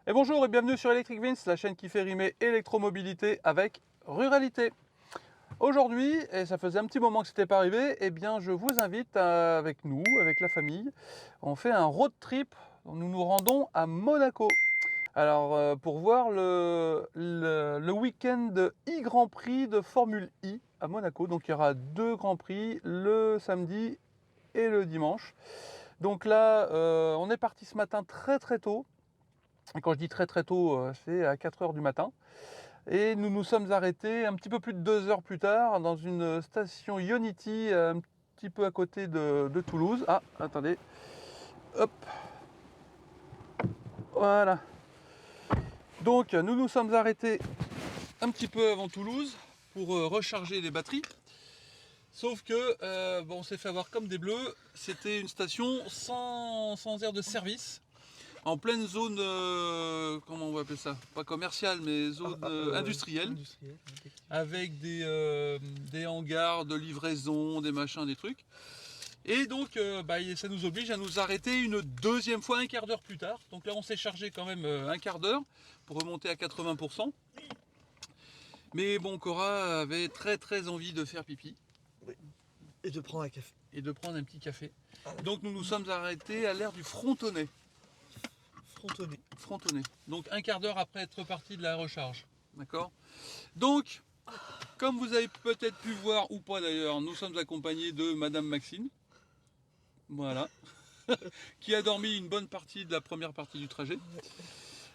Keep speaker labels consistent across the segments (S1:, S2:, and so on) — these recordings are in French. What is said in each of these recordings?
S1: Et bonjour et bienvenue sur Electric Vince, la chaîne qui fait rimer électromobilité avec ruralité. Aujourd'hui, et ça faisait un petit moment que c'était pas arrivé, eh bien je vous invite avec nous, avec la famille, on fait un road trip, nous nous rendons à Monaco. Alors pour voir le week-end e-Grand Prix de Formule I à Monaco, donc il y aura 2 Grands Prix, le samedi et le dimanche. Donc là, on est parti ce matin très très tôt. Et quand je dis très très tôt, c'est à 4 heures du matin. Et nous nous sommes arrêtés un petit peu plus de 2 heures plus tard dans une station Ionity un petit peu à côté de Toulouse. Ah, attendez. Hop. Voilà. Donc nous nous sommes arrêtés un petit peu avant Toulouse pour recharger les batteries. Sauf que, bon, on s'est fait avoir comme des bleus. C'était une station sans aire de service. En pleine zone, comment on va appeler ça? Pas commerciale, mais zone industrielle. Avec des hangars de livraison, des machins, des trucs. Et donc, ça nous oblige à nous arrêter une deuxième fois, un quart d'heure plus tard. Donc là, on s'est chargé quand même un quart d'heure pour remonter à 80%. Mais bon, Cora avait très très envie de faire pipi.
S2: Oui. Et de prendre un café.
S1: Et de prendre un petit café. Donc nous nous sommes arrêtés à l'aire du Frontonnet. Frontonnet. Donc un quart d'heure après être parti de la recharge. D'accord? Donc, comme vous avez peut-être pu voir ou pas d'ailleurs, nous sommes accompagnés de Madame Maxine. Voilà. Qui a dormi une bonne partie de la première partie du trajet.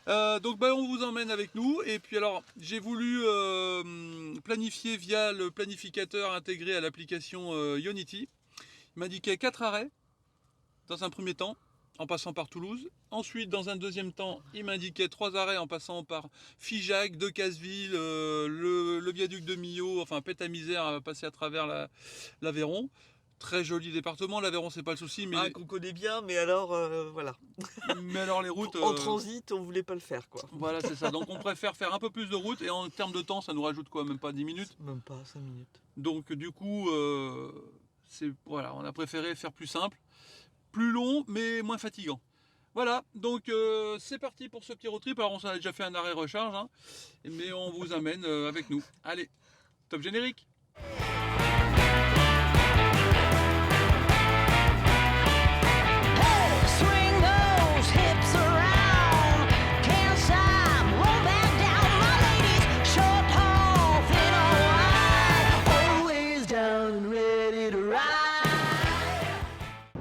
S1: Donc on vous emmène avec nous. Et puis alors, j'ai voulu planifier via le planificateur intégré à l'application Ionity. Il m'indiquait 4 arrêts dans un premier temps, en passant par Toulouse. Ensuite, dans un deuxième temps, il m'indiquait 3 arrêts en passant par Figeac, Decazeville, le viaduc de Millau, enfin Pète-à-Misère à passer à travers l'Aveyron. Très joli département, l'Aveyron c'est pas le souci, mais...
S2: qu'on connaît bien, mais alors, voilà.
S1: Mais alors les routes...
S2: En transit, on voulait pas le faire, quoi.
S1: Voilà, c'est ça. Donc on préfère faire un peu plus de route, et en termes de temps, ça nous rajoute quoi? Même pas 10 minutes?
S2: Même pas 5 minutes.
S1: Donc du coup, voilà, on a préféré faire plus simple. Plus long, mais moins fatigant. Voilà, donc c'est parti pour ce petit road trip. Alors on a déjà fait un arrêt recharge, hein, mais on vous amène avec nous. Allez, top générique.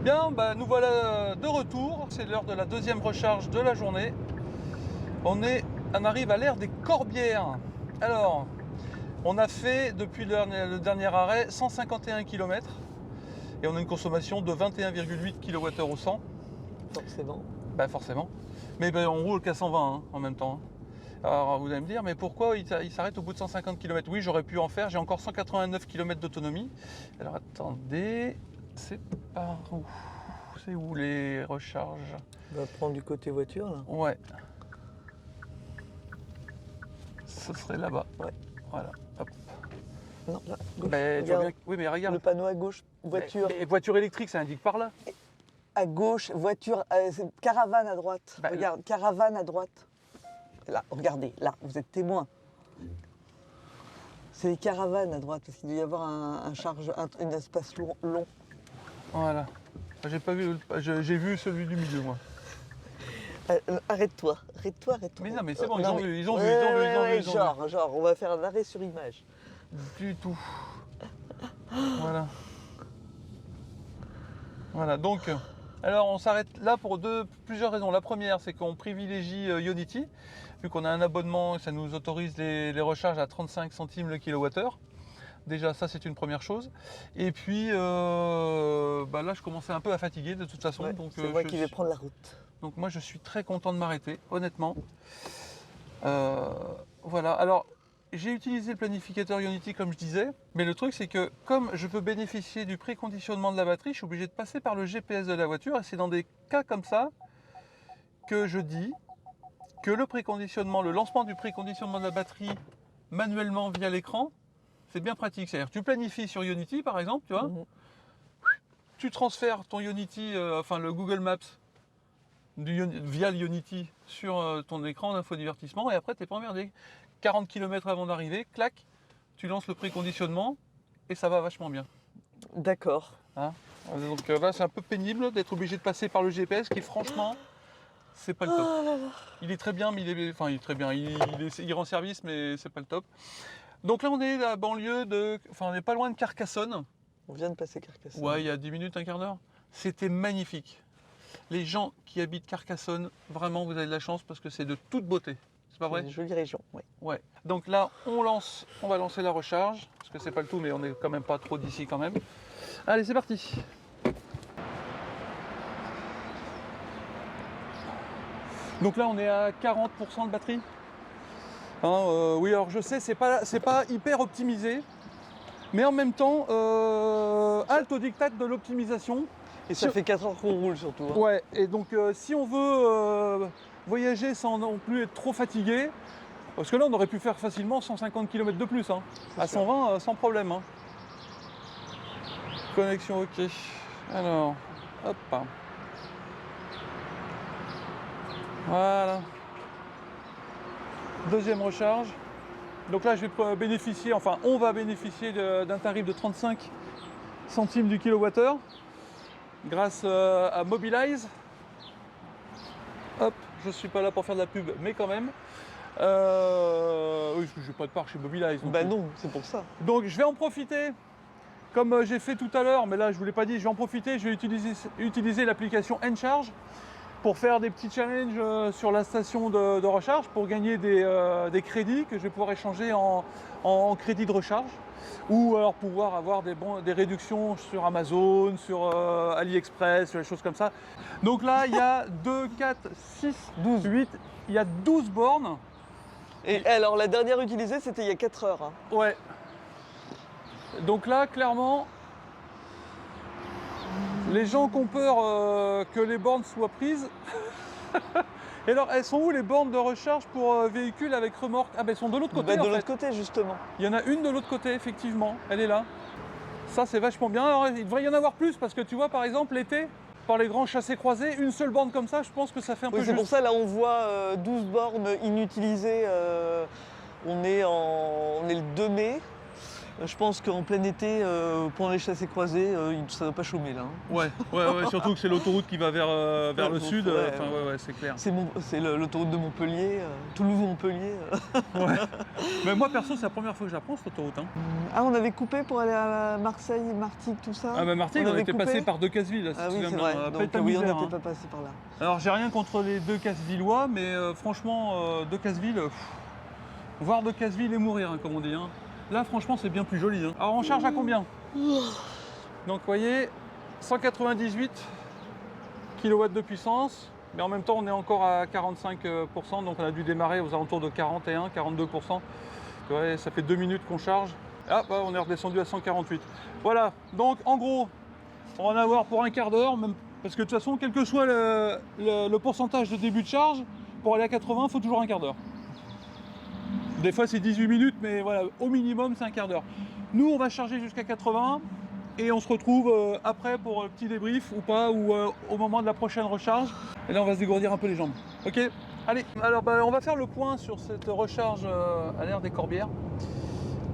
S1: Bien, nous voilà de retour. C'est l'heure de la deuxième recharge de la journée. On arrive à l'ère des Corbières. Alors, on a fait depuis le dernier arrêt 151 km et on a une consommation de 21,8 kWh au 100.
S2: Forcément.
S1: Forcément. Mais on roule qu'à 120 hein, en même temps. Alors vous allez me dire, mais pourquoi il s'arrête au bout de 150 km? Oui, j'aurais pu en faire, j'ai encore 189 km d'autonomie. Alors attendez, c'est par où? C'est où les recharges?
S2: On va prendre du côté voiture, là.
S1: Ouais. Ce serait là-bas.
S2: Ouais.
S1: Voilà. Hop.
S2: Non, là, gauche.
S1: Oui, mais regarde.
S2: Le panneau à gauche, voiture.
S1: Et voiture électrique, ça indique par là.
S2: À gauche, voiture, c'est caravane à droite. Regarde, caravane à droite. Là, regardez, là, vous êtes témoin. C'est les caravanes à droite, parce qu'il doit y avoir un espace long.
S1: Voilà. J'ai pas vu, j'ai vu celui du milieu, moi.
S2: Arrête-toi.
S1: Mais non, mais c'est bon,
S2: Non,
S1: ils ont vu.
S2: Genre, on va faire un arrêt sur image.
S1: Du tout. Voilà. Voilà, donc, alors on s'arrête là pour plusieurs raisons. La première, c'est qu'on privilégie Ionity, vu qu'on a un abonnement, ça nous autorise les recharges à 35 centimes le kilowattheure. Déjà, ça, c'est une première chose. Et puis, là, je commençais un peu à fatiguer de toute façon.
S2: Ouais,
S1: donc,
S2: c'est moi qui vais prendre la route.
S1: Donc moi, je suis très content de m'arrêter, honnêtement. Voilà, alors... J'ai utilisé le planificateur Ionity comme je disais, mais le truc c'est que comme je peux bénéficier du préconditionnement de la batterie, je suis obligé de passer par le GPS de la voiture et c'est dans des cas comme ça que je dis que le lancement du préconditionnement de la batterie manuellement via l'écran, c'est bien pratique. C'est-à-dire tu planifies sur Ionity par exemple, tu vois, tu transfères ton Ionity, le Google Maps via l'Ionity sur ton écran d'infodivertissement et après tu n'es pas emmerdé. 40 km avant d'arriver, clac, tu lances le préconditionnement et ça va vachement bien.
S2: D'accord.
S1: Hein, donc là c'est un peu pénible d'être obligé de passer par le GPS qui franchement c'est pas le top.
S2: Oh là là.
S1: Il est très bien mais il est très bien, il rend service mais c'est pas le top. Donc là on est à la banlieue on n'est pas loin de Carcassonne.
S2: On vient de passer Carcassonne.
S1: Ouais, il y a 10 minutes, un quart d'heure. C'était magnifique. Les gens qui habitent Carcassonne, vraiment vous avez de la chance parce que c'est de toute beauté. C'est pas vrai?
S2: Une jolie région, oui.
S1: Ouais. Donc là on va lancer la recharge, parce que c'est pas le tout mais on est quand même pas trop d'ici quand même. Allez c'est parti. Donc là on est à 40% de batterie. Hein, oui alors je sais c'est pas hyper optimisé, mais en même temps halte au diktat de l'optimisation.
S2: Et ça fait 4 heures qu'on roule surtout. Hein.
S1: Ouais, et donc si on veut voyager sans non plus être trop fatigué, parce que là on aurait pu faire facilement 150 km de plus, hein, à 120 sans problème. Hein. Connexion OK. Alors, hop. Voilà. Deuxième recharge. Donc là je vais bénéficier, enfin on va bénéficier d'un tarif de 35 centimes du kilowattheure grâce à Mobilize. Hop, je suis pas là pour faire de la pub, mais quand même. Oui, je n'ai pas de part chez Mobilize.
S2: Bah non, c'est pour ça.
S1: Donc je vais en profiter, comme j'ai fait tout à l'heure, mais là je ne vous l'ai pas dit, je vais en profiter, je vais utiliser l'application Encharge pour faire des petits challenges sur la station de recharge pour gagner des crédits que je vais pouvoir échanger en crédits de recharge ou alors pouvoir avoir des réductions sur Amazon, sur AliExpress, sur les choses comme ça. Donc là, il y a 2, 4, 6, 12, 8, il y a 12 bornes.
S2: Et alors la dernière utilisée, c'était il y a 4 heures. Hein.
S1: Ouais. Donc là, clairement, les gens qui ont peur que les bornes soient prises. Et alors, elles sont où les bornes de recharge pour véhicules avec remorque? Ah ben elles sont de l'autre côté.
S2: De l'autre côté justement.
S1: Il y en a une de l'autre côté, effectivement. Elle est là. Ça, c'est vachement bien. Alors, il devrait y en avoir plus parce que tu vois, par exemple, l'été, par les grands chassés-croisés, une seule borne comme ça, je pense que ça fait un peu juste.
S2: C'est pour ça, là, on voit 12 bornes inutilisées. On est le 2 mai. Je pense qu'en plein été, pour les chassés-croisés, ça ne doit pas chômer là. Hein.
S1: Ouais, surtout que c'est l'autoroute qui va vers le sud. Ouais, c'est clair.
S2: C'est l'autoroute de Montpellier, Toulouse-Montpellier.
S1: Ouais. Mais moi perso, c'est la première fois que j'apprends cette autoroute. Hein.
S2: Ah, on avait coupé pour aller à Marseille, Martigues, tout ça.
S1: Ah bah Martigues, on était passé par Decazeville.
S2: Ah oui, c'est vrai. Donc oui, on n'était pas passé par là.
S1: Alors j'ai rien contre les Decazvillois, mais franchement, Decazeville, voir Decazeville et mourir, hein, comme on dit. Hein. Là, franchement, c'est bien plus joli. Hein. Alors, on charge à combien? Donc, vous voyez, 198 kW de puissance, mais en même temps, on est encore à 45%, donc on a dû démarrer aux alentours de 41, 42%. Ouais, ça fait 2 minutes qu'on charge. Ah, bah, on est redescendu à 148. Voilà, donc en gros, on va en avoir pour un quart d'heure, même parce que de toute façon, quel que soit le pourcentage de début de charge, pour aller à 80, il faut toujours un quart d'heure. Des fois c'est 18 minutes, mais voilà, au minimum c'est un quart d'heure. Nous on va charger jusqu'à 80 et on se retrouve après pour un petit débrief ou pas, ou au moment de la prochaine recharge. Et là on va se dégourdir un peu les jambes. Ok, allez, alors on va faire le point sur cette recharge à l'ère des Corbières.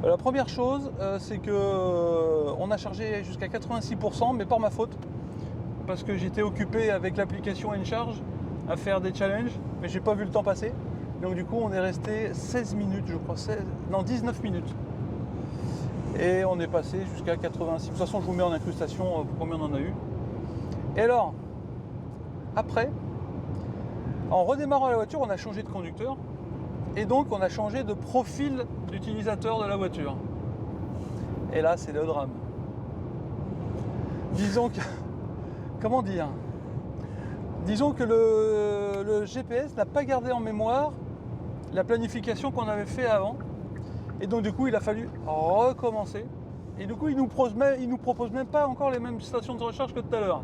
S1: La première chose, c'est que on a chargé jusqu'à 86%, mais par ma faute, parce que j'étais occupé avec l'application Encharge à faire des challenges, mais j'ai pas vu le temps passer. Donc du coup on est resté 16 minutes je crois, 19 minutes. Et on est passé jusqu'à 86. De toute façon je vous mets en incrustation combien on en a eu. Et alors, après, en redémarrant la voiture, on a changé de conducteur. Et donc on a changé de profil d'utilisateur de la voiture. Et là c'est le drame. Disons que... Comment dire? Disons que le GPS n'a pas gardé en mémoire la planification qu'on avait fait avant. Et donc du coup il a fallu recommencer. Et du coup il nous propose même pas encore les mêmes stations de recharge que tout à l'heure.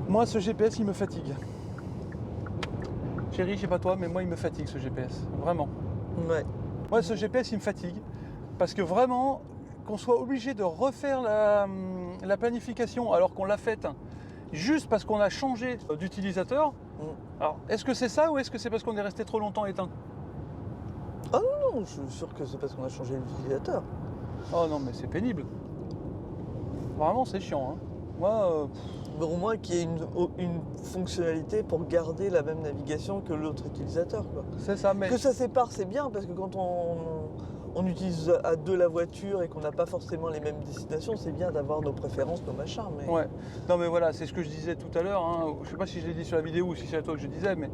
S1: Moi ce GPS il me fatigue. Chérie, je sais pas toi, mais moi il me fatigue ce GPS. Vraiment.
S2: Ouais.
S1: Moi ce GPS il me fatigue. Parce que vraiment, qu'on soit obligé de refaire la planification alors qu'on l'a faite juste parce qu'on a changé d'utilisateur.
S2: Mm.
S1: Alors, est-ce que c'est ça ou est-ce que c'est parce qu'on est resté trop longtemps éteint?
S2: Non, je suis sûr que c'est parce qu'on a changé l'utilisateur.
S1: Oh non, mais c'est pénible. Vraiment, c'est chiant. Hein. Moi,
S2: Mais au moins qu'il y ait une fonctionnalité pour garder la même navigation que l'autre utilisateur, quoi.
S1: c'est ça, mais...
S2: Que ça sépare, c'est bien, parce que quand on utilise à deux la voiture et qu'on n'a pas forcément les mêmes destinations, c'est bien d'avoir nos préférences, nos machins. Mais...
S1: Ouais. Non, mais voilà, c'est ce que je disais tout à l'heure. Hein. Je sais pas si je l'ai dit sur la vidéo ou si c'est à toi que je disais, mais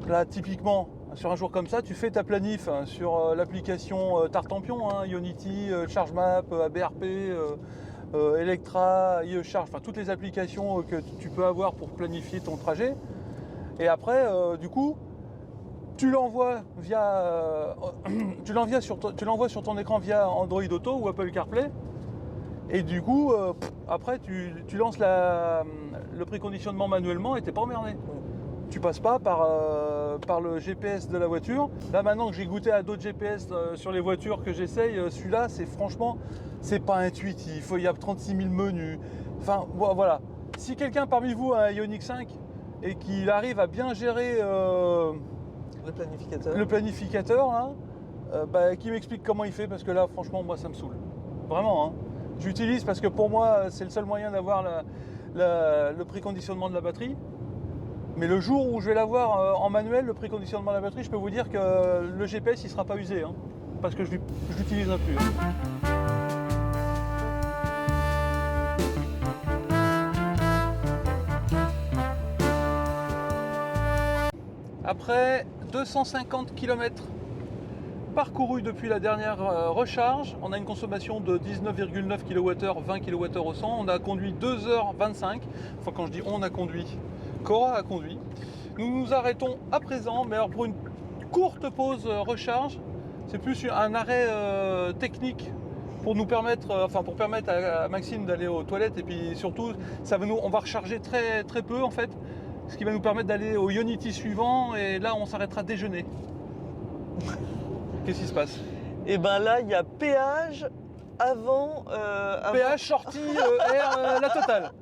S1: là, typiquement, sur un jour comme ça, tu fais ta planif hein, sur l'application Tartampion, hein, Ionity, ChargeMap, ABRP, Electra, iCharge, enfin toutes les applications que tu peux avoir pour planifier ton trajet. Et après, du coup, tu l'envoies sur ton écran via Android Auto ou Apple CarPlay. Et du coup, après, tu lances le préconditionnement manuellement et t'es pas emmerdé. Tu passes pas par le GPS de la voiture. Là, maintenant que j'ai goûté à d'autres GPS sur les voitures que j'essaye, celui-là, c'est pas intuitif. Il y a 36 000 menus. Enfin, voilà. Si quelqu'un parmi vous a un Ioniq 5 et qu'il arrive à bien gérer
S2: Le
S1: planificateur hein, qui m'explique comment il fait, parce que là, franchement, moi, ça me saoule. Vraiment, hein. J'utilise parce que pour moi, c'est le seul moyen d'avoir le préconditionnement de la batterie. Mais le jour où je vais l'avoir en manuel, le préconditionnement de la batterie, je peux vous dire que le GPS, il ne sera pas usé, hein, parce que je ne l'utiliserai plus. Hein. Après 250 km parcourus depuis la dernière recharge, on a une consommation de 19,9 kWh, 20 kWh au 100. On a conduit 2h25. Enfin, quand je dis on a conduit, Cora a conduit. Nous nous arrêtons à présent, mais alors pour une courte pause recharge. C'est plus un arrêt technique pour nous permettre, pour permettre à Maxime d'aller aux toilettes, et puis surtout, on va recharger très, très peu en fait. Ce qui va nous permettre d'aller au Ionity suivant, et là on s'arrêtera déjeuner. Qu'est-ce qui se passe?
S2: Et ben là, il y a péage avant.
S1: Péage, sortie, la totale.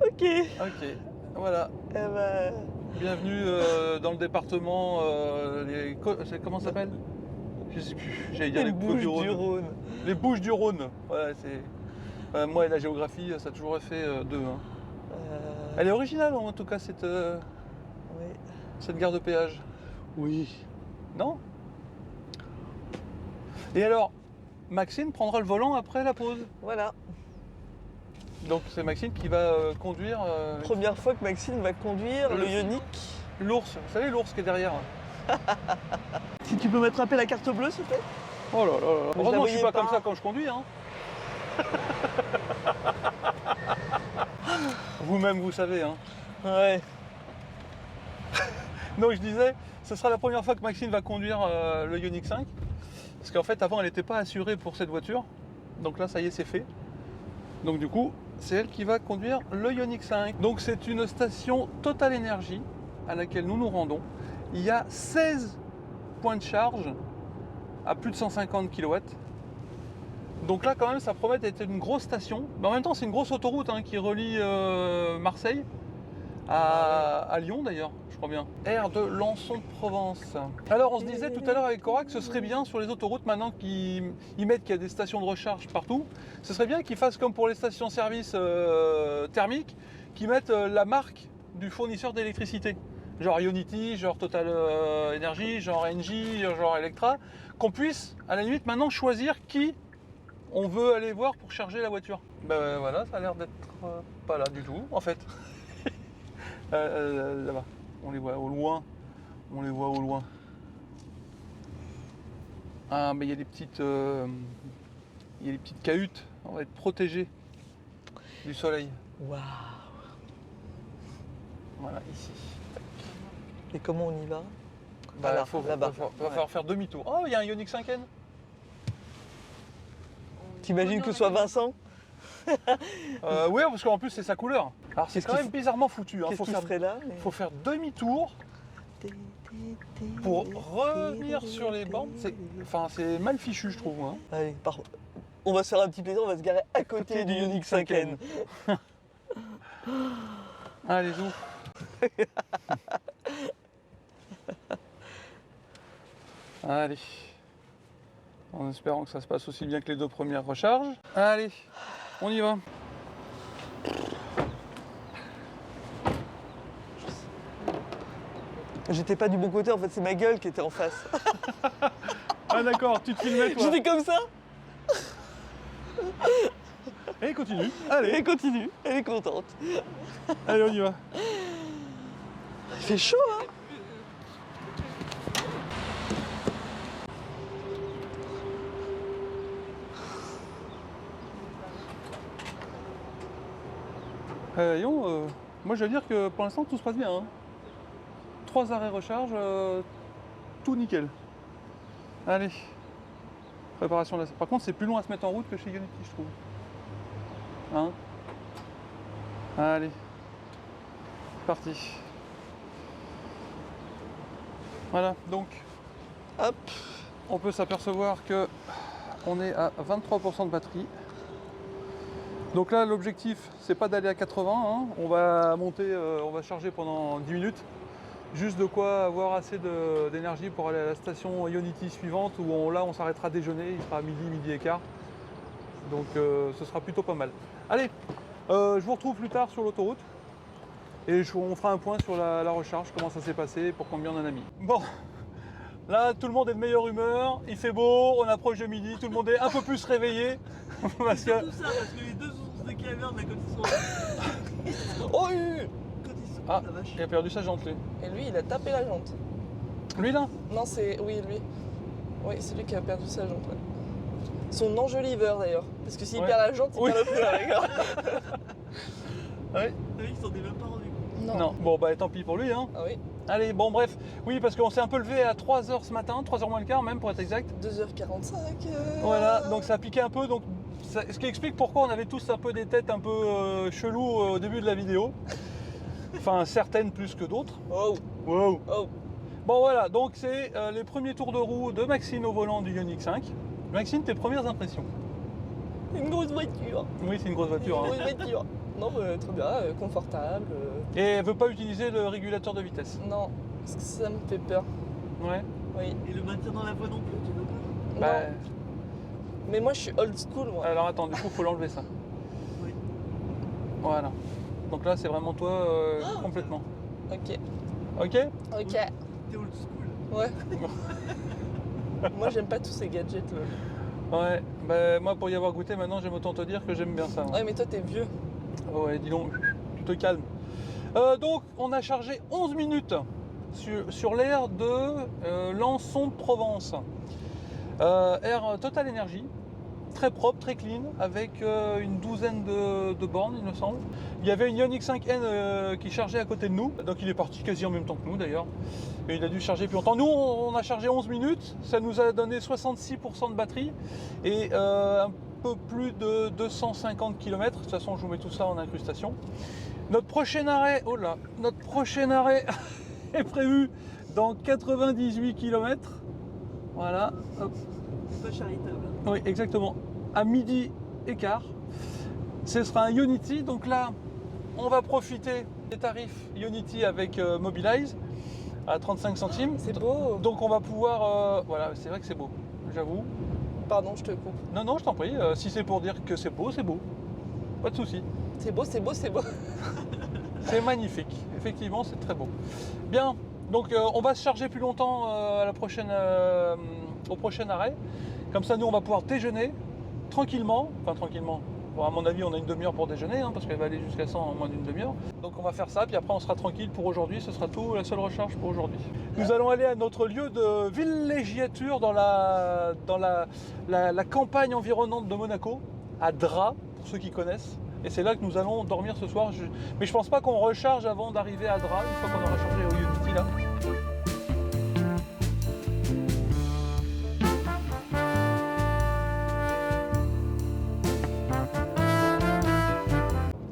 S2: Ok.
S1: Ok, voilà.
S2: Eh ben...
S1: Bienvenue dans le département. Comment ça s'appelle? Je sais plus. J'allais dire les Bouches du Rhône. Les Bouches du Rhône. Voilà, c'est. Moi et la géographie, ça a toujours fait deux. Hein. Elle est originale en tout cas cette gare de péage.
S2: Oui.
S1: Non? Et alors, Maxime prendra le volant après la pause.
S2: Voilà.
S1: Donc c'est Maxime qui va conduire.
S2: Première fois que Maxime va conduire le Ioniq.
S1: L'ours, vous savez l'ours qui est derrière.
S2: Si tu peux m'attraper la carte bleue, s'il te plaît.
S1: Oh là là là. Heureusement je suis pas comme ça quand je conduis. Hein. Vous-même vous savez. Hein.
S2: Ouais.
S1: Donc je disais, ce sera la première fois que Maxime va conduire le Ioniq 5. Parce qu'en fait avant elle n'était pas assurée pour cette voiture. Donc là ça y est c'est fait. Donc du coup c'est elle qui va conduire le Ioniq 5. Donc c'est une station Total Energy à laquelle nous nous rendons. Il y a 16 points de charge à plus de 150 kW. Donc là quand même ça promet d'être une grosse station. Mais en même temps c'est une grosse autoroute hein, qui relie Marseille à Lyon d'ailleurs, je crois bien. Aire de Lançon-Provence. Alors on se disait tout à l'heure avec Cora que ce serait bien sur les autoroutes maintenant qu'ils mettent qu'il y a des stations de recharge partout. Ce serait bien qu'ils fassent comme pour les stations-service thermiques, qu'ils mettent la marque du fournisseur d'électricité. Genre Ionity, genre Total Energy, genre Engie, genre Electra. Qu'on puisse à la limite maintenant choisir qui on veut aller voir pour charger la voiture. Ben voilà, ça a l'air d'être pas là du tout en fait. Là-bas, on les voit au loin. On les voit au loin. Ah, mais il y a des petites cahutes. On va être protégés du soleil.
S2: Waouh.
S1: Voilà, ici.
S2: Et comment on y va?
S1: Bah, là, va falloir faire demi-tour. Oh, il y a un Ioniq 5N.
S2: T'imagines que ce soit Vincent?
S1: Oui, parce qu'en plus c'est sa couleur. Alors c'est quand même bizarrement foutu. Hein. Faut faire demi-tour pour revenir sur les bornes. C'est mal fichu, je trouve. Hein.
S2: Allez, on va se faire un petit plaisir, on va se garer à côté du Ioniq 5N.
S1: Allez, zou. Allez. En espérant que ça se passe aussi bien que les 2 premières recharges. Allez, on y va.
S2: J'étais pas du bon côté, en fait, c'est ma gueule qui était en face.
S1: Ah d'accord, tu te filmais toi.
S2: J'étais comme ça.
S1: Et continue.
S2: Et
S1: Allez,
S2: elle continue, elle est contente.
S1: allez, on y va.
S2: Il fait chaud, hein.
S1: Moi je veux dire que pour l'instant tout se passe bien. Hein. 3 arrêts recharge, tout nickel. Allez. Préparation de la... Par contre c'est plus long à se mettre en route que chez Ionity je trouve. Hein. Allez. Parti. Voilà, donc
S2: Hop.
S1: on peut s'apercevoir que on est à 23% de batterie. Donc là l'objectif c'est pas d'aller à 80, hein. On va monter, on va charger pendant 10 minutes. Juste de quoi avoir assez d'énergie pour aller à la station Ionity suivante où là on s'arrêtera déjeuner, il sera midi et quart. Donc ce sera plutôt pas mal. Allez, je vous retrouve plus tard sur l'autoroute et on fera un point sur la recharge, comment ça s'est passé, pour combien on en a mis. Bon, là tout le monde est de meilleure humeur, il fait beau, on approche de midi, tout le monde est un peu plus réveillé. Parce que...
S3: Tout ça parce que les 2 sources de caverne là quand ils sont
S2: Oh,
S3: quand ils sont
S1: Ah,
S3: la vache.
S1: il a perdu sa jante lui.
S4: Et lui, il a tapé la jante.
S1: Lui là?
S4: Non, c'est... Oui, lui. Oui, c'est lui qui a perdu sa jante, ouais. Son enjoliveur, d'ailleurs. Parce que s'il
S1: Ouais.
S4: perd la jante, il
S1: Oui.
S4: perd le plein, les gars.
S1: Ouais.
S3: T'as vu qu'ils s'en est même pas rendu compte.
S1: Non. Bon bah tant pis pour lui hein.
S4: Ah oui,
S1: Allez, bon bref, oui parce qu'on s'est un peu levé à 3h ce matin, 3h moins le quart même pour être exact.
S4: 2h45.
S1: Voilà, donc ça a piqué un peu, donc ce qui explique pourquoi on avait tous un peu des têtes un peu cheloues au début de la vidéo. Enfin certaines plus que d'autres.
S4: Oh,
S1: Wow.
S4: oh.
S1: Bon voilà, donc c'est les premiers tours de roue de Maxine au volant du Ioniq 5. Maxine, tes premières impressions?
S4: Une grosse voiture.
S1: Oui, c'est une grosse
S4: Une
S1: voiture. Hein.
S4: grosse voiture. Non, très bien, confortable.
S1: Et elle veut pas utiliser le régulateur de vitesse.
S4: Non, parce que ça me fait peur.
S1: Ouais.
S4: Oui.
S3: Et le maintien dans la voie non plus, tu veux pas
S1: Bah,
S4: Non. Mais moi, je suis old school, moi.
S1: alors attends, du coup, faut l'enlever ça.
S3: Oui.
S1: Voilà. Donc là, c'est vraiment toi complètement.
S4: Ok.
S1: Ok?
S4: Ok.
S3: T'es old school.
S4: Ouais. Moi, j'aime pas tous ces gadgets, là.
S1: Ouais. Bah, moi, pour y avoir goûté, maintenant, j'aime autant te dire que j'aime bien ça. Hein.
S4: Ouais, mais toi, t'es vieux.
S1: Ouais, dis donc, tu te calmes. Donc, on a chargé 11 minutes sur l'air de Lançon de Provence. Air Total Energy. Très propre, très clean, avec une douzaine de bornes, il me semble. Il y avait une Ioniq 5N qui chargeait à côté de nous, donc il est parti quasi en même temps que nous d'ailleurs. Et il a dû charger plus longtemps. Nous, on a chargé 11 minutes, ça nous a donné 66% de batterie et un peu plus de 250 km. De toute façon, je vous mets tout ça en incrustation. Notre prochain arrêt, oh là, notre prochain arrêt est prévu dans 98 km. Voilà, hop.
S3: C'est pas charitable.
S1: Oui, exactement. À midi et quart. Ce sera un Ionity. Donc là, on va profiter des tarifs Ionity avec Mobilize à 35 centimes.
S4: C'est beau.
S1: Donc on va pouvoir... voilà, c'est vrai que c'est beau, j'avoue.
S4: Pardon, je te coupe.
S1: Non, non, je t'en prie. Si c'est pour dire que c'est beau, c'est beau. Pas de souci.
S4: C'est beau, c'est beau, c'est beau.
S1: C'est magnifique. Effectivement, c'est très beau. Bien. Donc on va se charger plus longtemps à la prochaine, au prochain arrêt. Comme ça, nous, on va pouvoir déjeuner tranquillement. Enfin, tranquillement. Bon, à mon avis, on a une demi-heure pour déjeuner, hein, parce qu'elle va aller jusqu'à 100 en moins d'une demi-heure. Donc on va faire ça, puis après on sera tranquille pour aujourd'hui. Ce sera tout, la seule recharge pour aujourd'hui. Nous allons aller à notre lieu de villégiature dans la campagne environnante de Monaco, à Dra, pour ceux qui connaissent. Et c'est là que nous allons dormir ce soir. Mais je pense pas qu'on recharge avant d'arriver à Dra, une fois qu'on aura chargé au Ionity là.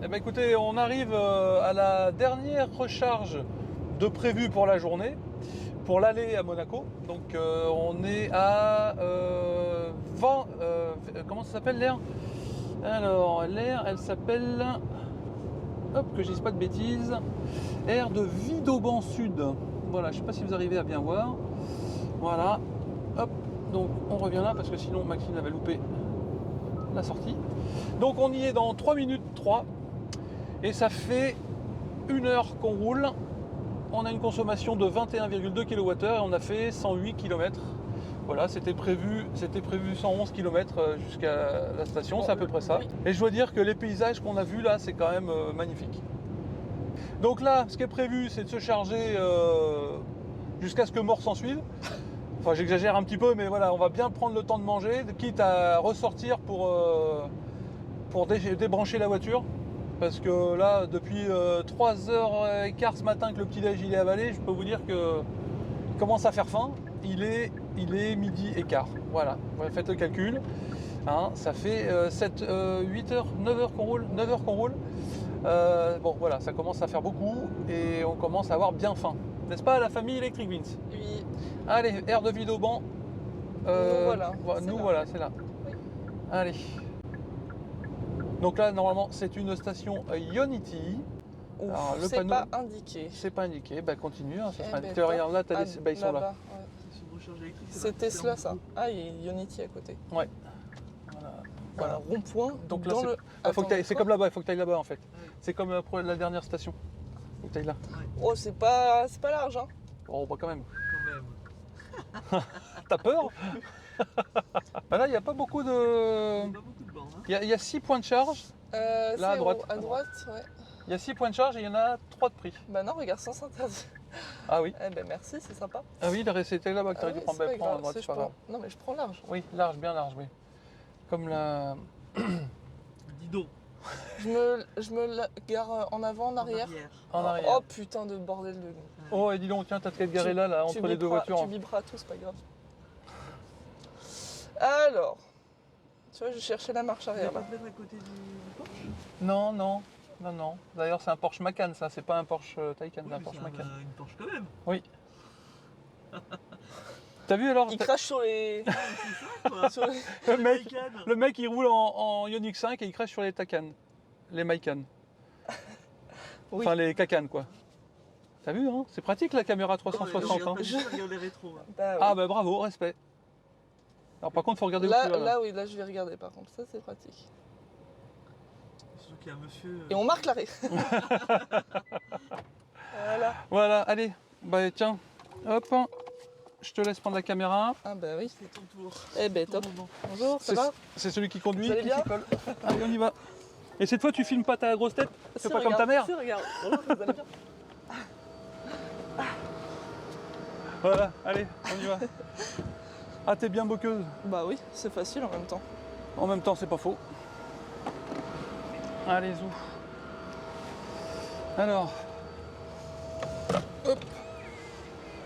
S1: Eh bien, écoutez, on arrive à la dernière recharge de prévu pour la journée, pour l'aller à Monaco. Donc on est à 20. Comment ça s'appelle l'aire? Alors l'aire, elle s'appelle. Hop, que je dise pas de bêtises. Aire de Vidauban Sud. Voilà, je sais pas si vous arrivez à bien voir. Voilà. Hop. Donc on revient là parce que sinon Maxime avait loupé la sortie. Donc on y est dans 3 minutes 3. Et ça fait 1 heure qu'on roule. On a une consommation de 21,2 kWh et on a fait 108 km. Voilà, c'était prévu 111 km jusqu'à la station, c'est à peu près ça.
S4: Oui.
S1: Et je dois dire que les paysages qu'on a vus là, c'est quand même magnifique. Donc là, ce qui est prévu, c'est de se charger jusqu'à ce que mort s'en suive. Enfin, j'exagère un petit peu, mais voilà, on va bien prendre le temps de manger, quitte à ressortir pour débrancher la voiture. Parce que là, depuis 3h15 ce matin que le petit-déj il est avalé, je peux vous dire que commence à faire faim. Il est 12h15. Voilà, faites le calcul. Hein, ça fait 7, 8h, 9h qu'on roule. 9h qu'on roule. Bon, voilà, ça commence à faire beaucoup et on commence à avoir bien faim. N'est-ce pas, la famille Electric Vince?
S4: Oui.
S1: Allez, aire de Vidauban.
S4: Nous
S1: Voilà, c'est là.
S4: Oui.
S1: Allez. Donc là, normalement, c'est une station Ionity.
S4: Ouf,
S1: Alors, le
S4: c'est
S1: panneau-
S4: pas indiqué.
S1: C'est pas indiqué, bah continue, hein, ça
S4: Eh
S1: sera
S4: ben,
S1: indiqué. Regarde là, t'as
S4: Ah,
S1: des... bah, ils sont là.
S4: là-bas, ouais.
S3: C'est une recharge électrique.
S4: C'est Tesla ça. Ah, il y a Ionity à côté.
S1: Ouais.
S4: Voilà, rond-point.
S1: Donc là,
S4: dans
S1: c'est-
S4: le.
S1: faut que t'ailles- c'est
S4: Attends,
S1: comme là-bas, il faut que tu ailles là-bas en fait.
S3: Ouais.
S1: C'est comme pour la dernière station. Faut que tu ailles là.
S4: Oh, c'est pas large, hein.
S1: Oh, bah quand même.
S3: Quand même.
S1: T'as peur? Bah là, il n'y a pas beaucoup
S3: Il y
S1: de.
S3: a pas beaucoup de bornes. Hein.
S1: Il y a 6 points de charge.
S4: C'est
S1: à droite.
S4: À droite, ouais.
S1: Il y a 6 points de charge et il y en a 3 de prix.
S4: Bah non, regarde, sens interdit.
S1: Ah oui.
S4: Eh ben merci, c'est sympa.
S1: Ah oui, c'était là-bas que tu
S4: Ah
S1: aurais dû
S4: ouais,
S1: prendre.
S4: c'est
S1: Bah,
S4: pas
S1: prends à
S4: grave,
S1: droite,
S4: c'est-
S1: c'est
S4: je
S1: pas grave.
S4: prends- Non mais je prends large.
S1: Oui, large, bien large, oui. Comme la.
S3: Dis donc.
S4: Je me la gare en avant, en arrière.
S1: En
S4: Oh,
S1: arrière.
S4: Oh putain de bordel de.
S1: Oh, et dis donc, tiens, t'as qu'à te garer là,
S4: Tu
S1: entre les deux
S4: biperas-
S1: voitures.
S4: Tu biperas tout, c'est pas grave. Alors, tu vois, je cherchais la marche
S3: Tu vas
S4: arrière
S3: pas
S4: là.
S3: te mettre à côté du Porsche?
S1: Non, non, non, non. D'ailleurs, c'est un Porsche Macan, ça. C'est pas un Porsche Taycan,
S3: Oui,
S1: c'est un
S3: mais
S1: Porsche
S3: c'est
S1: Macan.
S3: une Porsche quand même.
S1: Oui. T'as vu alors
S4: Il crache sur les.
S3: Quoi.
S4: sur les-
S1: le mec,
S3: American.
S1: le mec, il roule en Ioniq 5 et il crache sur les Taycan. Les Macan.
S4: Oui.
S1: Enfin, les Kacan, quoi. T'as vu, hein? C'est pratique la caméra
S3: Non, mais
S1: 360.
S3: regarde
S1: Hein.
S3: pas du tout, regarde les rétros. Hein.
S4: Bah, oui.
S1: Ah, bah bravo, respect. Alors, par contre, faut regarder où tu vas.
S4: là, oui, là, je vais regarder par contre. Ça, c'est pratique.
S3: Surtout qu'il y a un monsieur.
S4: Et on marque l'arrêt. Voilà.
S1: Voilà, allez. Bah, tiens. Hop. Je te laisse prendre la caméra.
S4: Ah, bah oui.
S3: C'est ton tour.
S4: Eh ben,
S3: Ton
S4: top.
S3: moment.
S4: Bonjour, ça
S1: C'est
S4: va
S1: c'est celui qui conduit
S4: Vous allez
S1: qui
S4: bien
S1: s'y colle. Allez, on y va. Et cette fois, tu filmes pas ta grosse tête?
S4: Si,
S1: pas comme ta
S4: regarde.
S1: mère.
S4: Si, regarde. Bonjour, vous allez bien
S1: Voilà, allez, on y va. Ah, t'es bien boqueuse.
S4: Bah oui, c'est facile en même temps.
S1: En même temps, c'est pas faux. Allez, zou. Alors. Hop.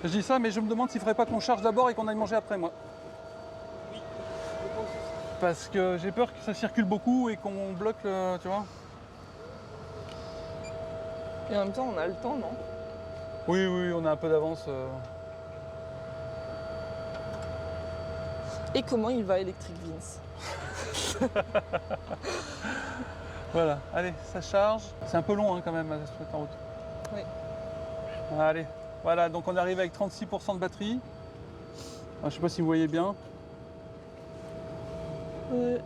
S1: Je dis ça, mais je me demande s'il faudrait pas qu'on charge d'abord et qu'on aille manger après, moi.
S3: Oui, je pense aussi.
S1: Parce que j'ai peur que ça circule beaucoup et qu'on bloque le. Tu vois?
S4: Et en même temps, on a le temps, non?
S1: Oui, oui, on a un peu d'avance.
S4: Et comment il va, Electric Vince?
S1: Voilà, allez, ça charge. C'est un peu long hein, quand même à se mettre en route.
S4: Oui.
S1: Allez, voilà, donc on arrive avec 36% de batterie. Je sais pas si vous voyez bien.
S4: Oui,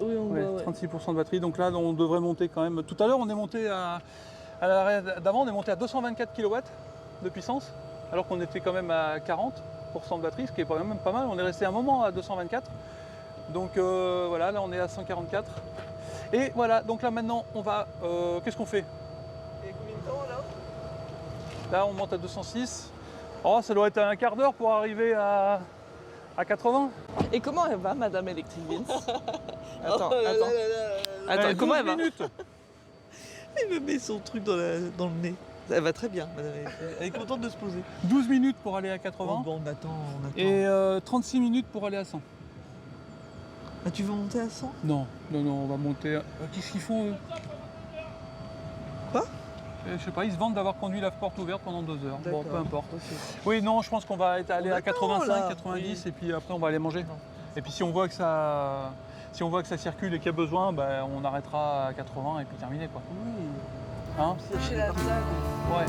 S4: on
S1: Ouais, 36% de batterie, donc là on devrait monter quand même. Tout à l'heure on est monté à l'arrêt d'avant, on est monté à 224 kW de puissance, alors qu'on était quand même à 40% de batterie, ce qui est quand même pas mal. On est resté un moment à 224. Donc voilà, là on est à 144. Et voilà, donc là maintenant on va. Qu'est-ce qu'on fait?
S4: Et combien de temps là?
S1: Là on monte à 206. Oh, ça doit être un quart d'heure pour arriver à 80.
S4: Et comment elle va, Madame Electric Vince? Attends,
S3: Oh là
S4: attends.
S3: là là là là.
S4: Attends,
S1: 12
S4: comment elle va?
S1: minutes.
S3: Il me met son truc dans le nez. Elle va très bien, madame. Elle est contente de se poser.
S1: 12 minutes pour aller à 80.
S3: Bon, on attend, on attend.
S1: Et 36 minutes pour aller à 100.
S3: Ah, tu veux monter à 100?
S1: Non, non, non, on va monter. Qu'est-ce qu'ils font eux?
S3: Quoi?
S1: Je sais pas, ils se vantent d'avoir conduit la porte ouverte pendant 2 heures. Bon,
S2: D'accord.
S1: peu importe.
S2: Ok.
S1: Oui, non, je pense qu'on va aller
S2: On
S1: à
S2: attend,
S1: 85,
S2: là.
S1: 90
S2: Oui.
S1: et puis après on va aller manger.
S2: Non.
S1: Et puis si on voit que ça, circule et qu'il y a besoin, ben, on arrêtera à 80 et puis terminé quoi.
S2: Oui.
S1: Hein?
S4: Chez la dalle.
S1: Ouais.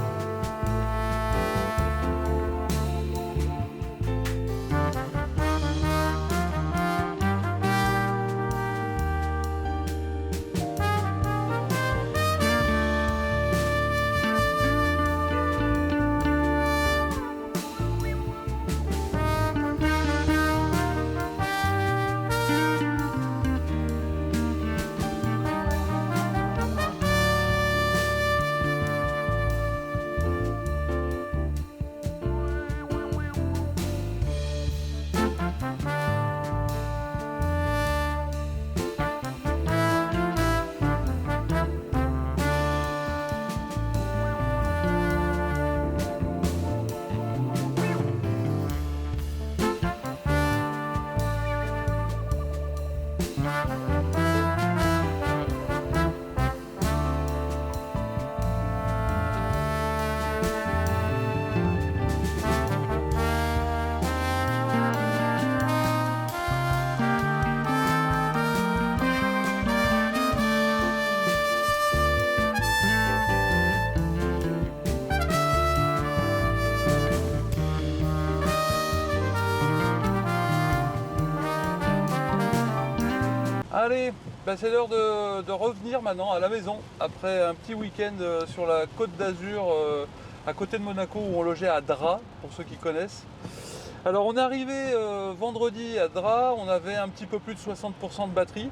S1: Allez, bah c'est l'heure de revenir maintenant à la maison après un petit week-end sur la côte d'Azur à côté de Monaco où on logeait à Dra, pour ceux qui connaissent. Alors on est arrivé vendredi à Dra, on avait un petit peu plus de 60% de batterie.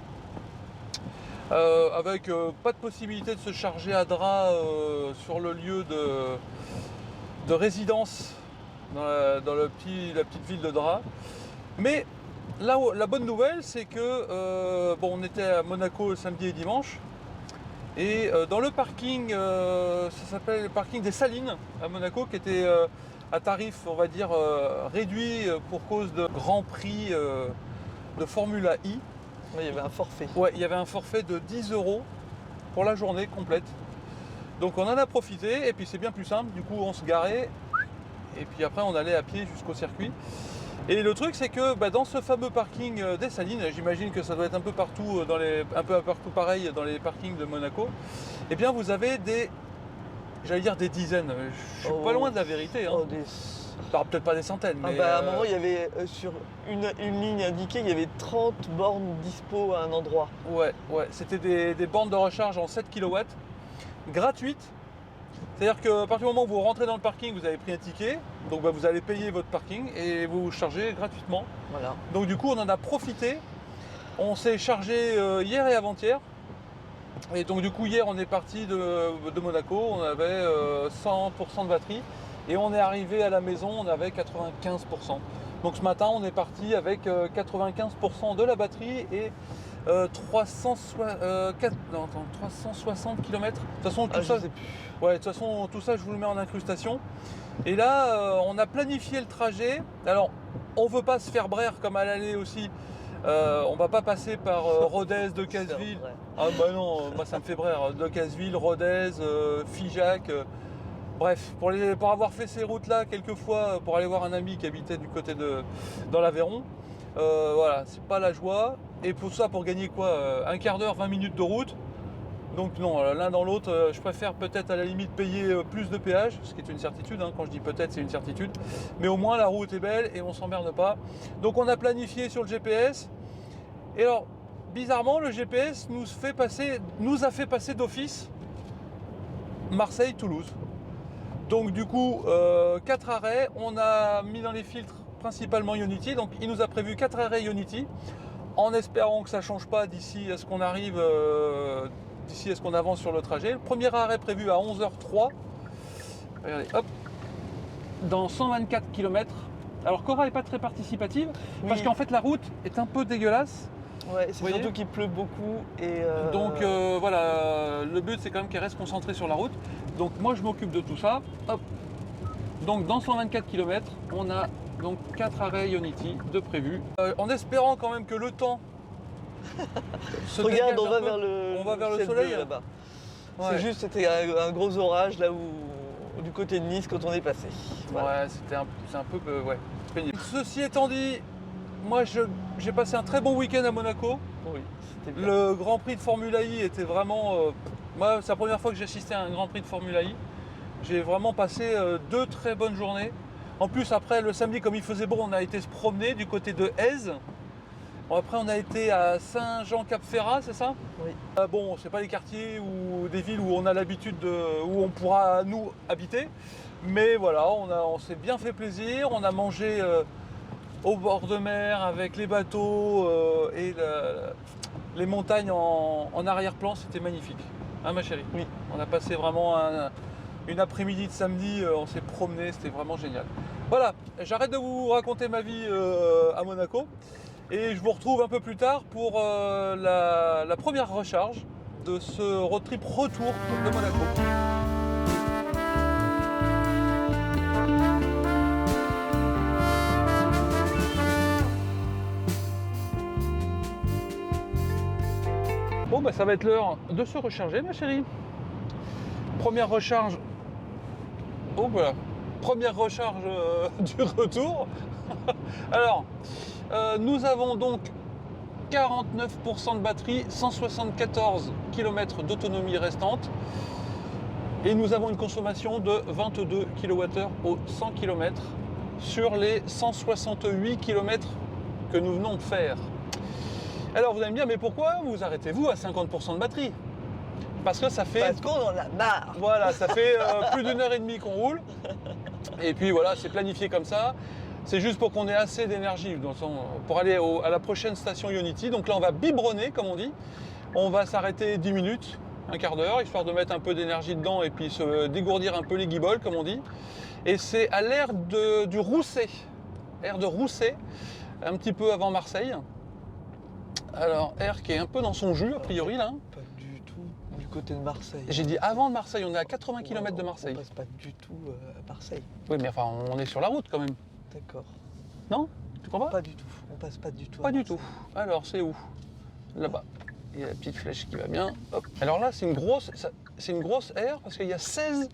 S1: Avec pas de possibilité de se charger à Dra sur le lieu de résidence dans la petite ville de Dra. Mais là, la bonne nouvelle, c'est que on était à Monaco le samedi et dimanche. Et dans le parking, ça s'appelle le parking des Salines à Monaco, qui était à tarif, on va dire, réduit pour cause de Grand Prix de Formula I.
S2: Oui, il y avait un forfait.
S1: Ouais, il y avait un forfait de 10 € pour la journée complète. Donc on en a profité et puis c'est bien plus simple. Du coup, on se garait et puis après on allait à pied jusqu'au circuit. Et le truc, c'est que dans ce fameux parking des Salines, j'imagine que ça doit être un peu partout, un peu partout pareil dans les parkings de Monaco, eh bien vous avez j'allais dire des dizaines, je suis pas loin de la vérité, hein.
S2: Oh,
S1: Alors, peut-être pas des centaines, mais
S2: à un moment, il y avait sur une ligne indiquée, il y avait 30 bornes dispo à un endroit.
S1: ouais, c'était des bornes de recharge en 7 kW, gratuites. C'est-à-dire qu'à partir du moment où vous rentrez dans le parking, vous avez pris un ticket, donc vous allez payer votre parking et vous vous chargez gratuitement.
S2: Voilà.
S1: Donc du coup, on en a profité. On s'est chargé hier et avant-hier. Et donc du coup, hier, on est parti de Monaco. On avait 100% de batterie. Et on est arrivé à la maison, on avait 95%. Donc ce matin, on est parti avec 95% de la batterie et 360 km. De toute façon, tout ça,
S2: Je sais plus.
S1: ouais, de toute façon, tout ça, je vous le mets en incrustation. Et là, on a planifié le trajet. Alors, on ne veut pas se faire braire comme à l'aller aussi. On va pas passer par Rodez, Decazeville.
S2: C'est vrai.
S1: Ah bah non, moi ça me fait braire. Decazeville, Rodez, Figeac. Bref, pour avoir fait ces routes-là quelques fois, pour aller voir un ami qui habitait du côté dans l'Aveyron, voilà, c'est pas la joie. Et pour ça, pour gagner quoi, un quart d'heure, 20 minutes de route. Donc non, l'un dans l'autre, je préfère peut-être à la limite payer plus de péage, ce qui est une certitude, hein. Quand je dis peut-être, c'est une certitude. Mais au moins la route est belle et on s'emmerde pas. Donc on a planifié sur le GPS. Et alors, bizarrement, le GPS nous a fait passer d'office Marseille-Toulouse. Donc du coup, 4 arrêts, on a mis dans les filtres principalement Ionity. Donc il nous a prévu 4 arrêts Ionity, en espérant que ça ne change pas d'ici à ce qu'on arrive... d'ici à ce qu'on avance sur le trajet. Le premier arrêt prévu à 11h03. Regardez, hop. Dans 124 km. Alors Cora n'est pas très participative parce
S2: Oui.
S1: qu'en fait la route est un peu dégueulasse.
S2: Ouais, c'est
S1: voyez
S2: surtout qu'il pleut beaucoup et
S1: Donc voilà, le but c'est quand même qu'elle reste concentrée sur la route. Donc moi je m'occupe de tout ça. Hop. Donc dans 124 km, on a donc 4 arrêts Ionity de prévus. En espérant quand même que le temps se
S2: regarde,
S1: dégage
S2: on
S1: un
S2: va
S1: peu.
S2: vers le
S1: On va vers le
S2: ciel
S1: soleil,
S2: bleu, là-bas.
S1: Ouais.
S2: C'est juste, c'était un gros orage là où, du côté de Nice quand on est passé. Voilà.
S1: Ouais, c'est un peu ouais, pénible. Ceci étant dit, moi j'ai passé un très bon week-end à Monaco.
S2: Oui, c'était bien.
S1: Le Grand Prix de Formula I était vraiment... moi, c'est la première fois que j'ai assisté à un Grand Prix de Formula I. J'ai vraiment passé 2 très bonnes journées. En plus, après, le samedi, comme il faisait beau, on a été se promener du côté de Èze. Bon, après, on a été à Saint-Jean-Cap-Ferrat, c'est ça?
S2: Oui.
S1: Bon, c'est pas les quartiers ou des villes où on a l'habitude où on pourra, nous, habiter. Mais voilà, on s'est bien fait plaisir. On a mangé au bord de mer avec les bateaux et les montagnes en arrière-plan. C'était magnifique. Hein, ma chérie?
S2: Oui.
S1: On a passé vraiment une après-midi de samedi. On s'est promené. C'était vraiment génial. Voilà, j'arrête de vous raconter ma vie à Monaco. Et je vous retrouve un peu plus tard pour la première recharge de ce road trip retour de Monaco. Bon, bah, ça va être l'heure de se recharger, ma chérie. Première recharge. Oh, voilà. Première recharge du retour. Alors, nous avons donc 49% de batterie, 174 km d'autonomie restante. Et nous avons une consommation de 22 kWh au 100 km sur les 168 km que nous venons de faire. Alors vous allez me dire, mais pourquoi vous arrêtez-vous à 50% de batterie? Parce que ça fait...
S2: Parce qu'on en a marre.
S1: Voilà, ça fait plus d'une heure et demie qu'on roule. Et puis voilà, c'est planifié comme ça. C'est juste pour qu'on ait assez d'énergie pour aller à la prochaine station Ionity. Donc là, on va biberonner, comme on dit. On va s'arrêter 10 minutes, un quart d'heure, histoire de mettre un peu d'énergie dedans et puis se dégourdir un peu les guibolles, comme on dit. Et c'est à l'aire du Rousset. Aire de Rousset, un petit peu avant Marseille. Alors, aire qui est un peu dans son jus, a priori, là.
S2: Pas du tout du côté de Marseille.
S1: J'ai dit avant de Marseille, on est à 80 km de Marseille.
S2: On passe pas du tout à Marseille.
S1: Oui, mais enfin, on est sur la route quand même.
S2: D'accord.
S1: Non? Tu comprends pas?
S2: Pas du tout. On passe pas du tout à
S1: Pas du
S2: Marseille.
S1: tout. Alors, c'est où? Là-bas. Il y a la petite flèche qui va bien. Hop. Alors là, c'est une grosse aire parce qu'il y a 16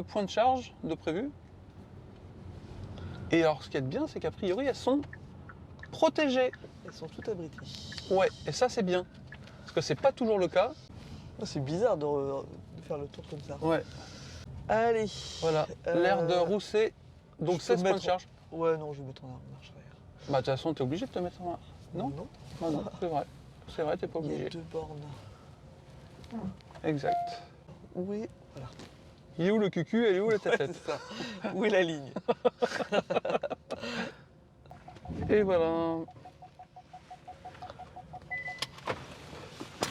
S1: points de charge de prévu. Et alors, ce qui est bien, c'est qu'a priori, elles sont protégées.
S2: Elles sont toutes abritées.
S1: Ouais, et ça, c'est bien. Parce que c'est pas toujours le cas.
S2: Oh, c'est bizarre de faire le tour comme ça.
S1: Ouais.
S2: Allez.
S1: Voilà. L'aire de Rousset. Donc,
S2: je peux
S1: 16 points de
S2: mettre-
S1: charge.
S2: Ouais, non, je vais mettre en marche arrière.
S1: Bah, de toute façon, t'es obligé de te mettre en marche. Non?
S2: Non.
S1: Non, non, c'est vrai. C'est vrai, t'es pas
S2: Il y a
S1: obligé.
S2: 2 bornes.
S1: Exact.
S2: Oui. Voilà.
S1: Il est où le cucu et il est où la tête?
S2: C'est ça. Où est la ligne?
S1: Et voilà.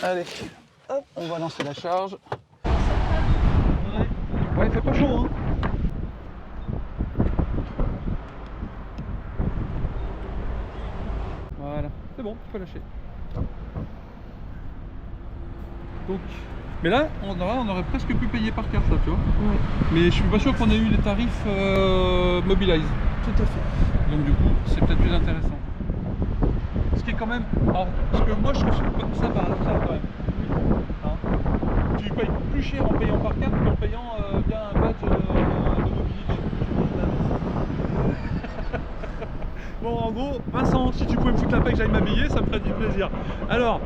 S1: Allez,
S2: Hop.
S1: on va lancer la charge. Ouais, il fait pas chaud, hein. Voilà, c'est bon, tu peux lâcher. Donc, mais là, on aurait presque pu payer par carte, là, tu vois.
S2: Oui.
S1: Mais je suis pas sûr qu'on ait eu les tarifs Mobilize.
S2: Tout à fait.
S1: Donc du coup, c'est peut-être plus intéressant. Ce qui est quand même... Alors, parce que moi, je trouve ça paradoxal quand même. Hein, tu payes plus cher en payant par carte qu'en payant via un badge de mobilité. Bon, en gros, Vincent, si tu pouvais me foutre la paix que j'aille m'habiller, ça me ferait du plaisir. Alors,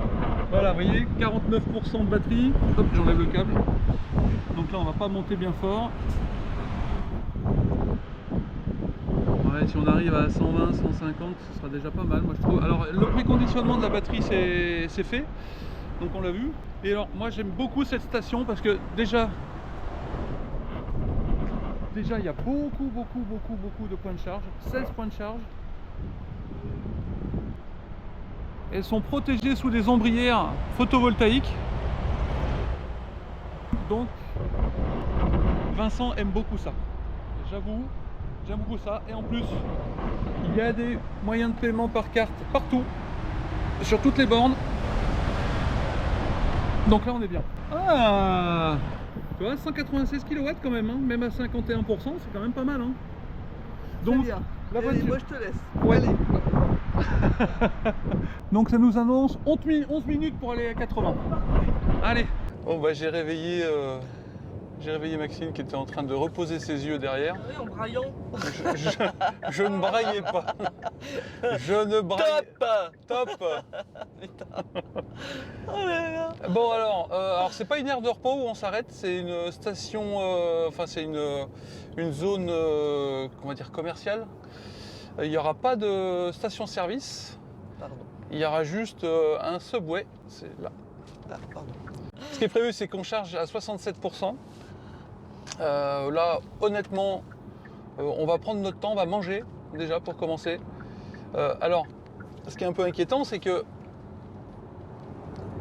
S1: voilà, vous voyez, 49% de batterie. Hop, j'enlève le câble. Donc là, on va pas monter bien fort. Ouais, si on arrive à 120, 150, ce sera déjà pas mal, moi je trouve. Alors, le préconditionnement de la batterie, c'est fait. Donc on l'a vu. Et alors, moi j'aime beaucoup cette station parce que déjà, il y a beaucoup de points de charge. 16 points de charge. Elles sont protégées sous des ombrières photovoltaïques. Donc, Vincent aime beaucoup ça. J'avoue, j'aime beaucoup ça. Et en plus, il y a des moyens de paiement par carte partout, sur toutes les bornes. Donc là, on est bien. Ah, tu vois, 196 kW quand même, hein, même à 51%, c'est quand même pas mal. Hein. Donc,
S2: bien.
S1: la
S2: Allez,
S1: voiture...
S2: moi je te laisse.
S1: Ouais.
S2: Allez.
S1: Donc ça nous annonce 11 minutes pour aller à 80. Allez. Bon bah j'ai réveillé Maxime qui était en train de reposer ses yeux derrière.
S4: Oui, en braillant.
S1: Je ne braillais pas. Je ne braillais pas. Top.
S2: Oh là là.
S1: Bon alors c'est pas une aire de repos où on s'arrête, c'est une station, enfin c'est une zone comment dire commerciale. Il n'y aura pas de station-service.
S2: Pardon.
S1: Il y aura juste un Subway, c'est là.
S2: Ah, pardon.
S1: Ce qui est prévu, c'est qu'on charge à 67%. Là, honnêtement, on va prendre notre temps, on va manger déjà pour commencer. Alors, ce qui est un peu inquiétant, c'est que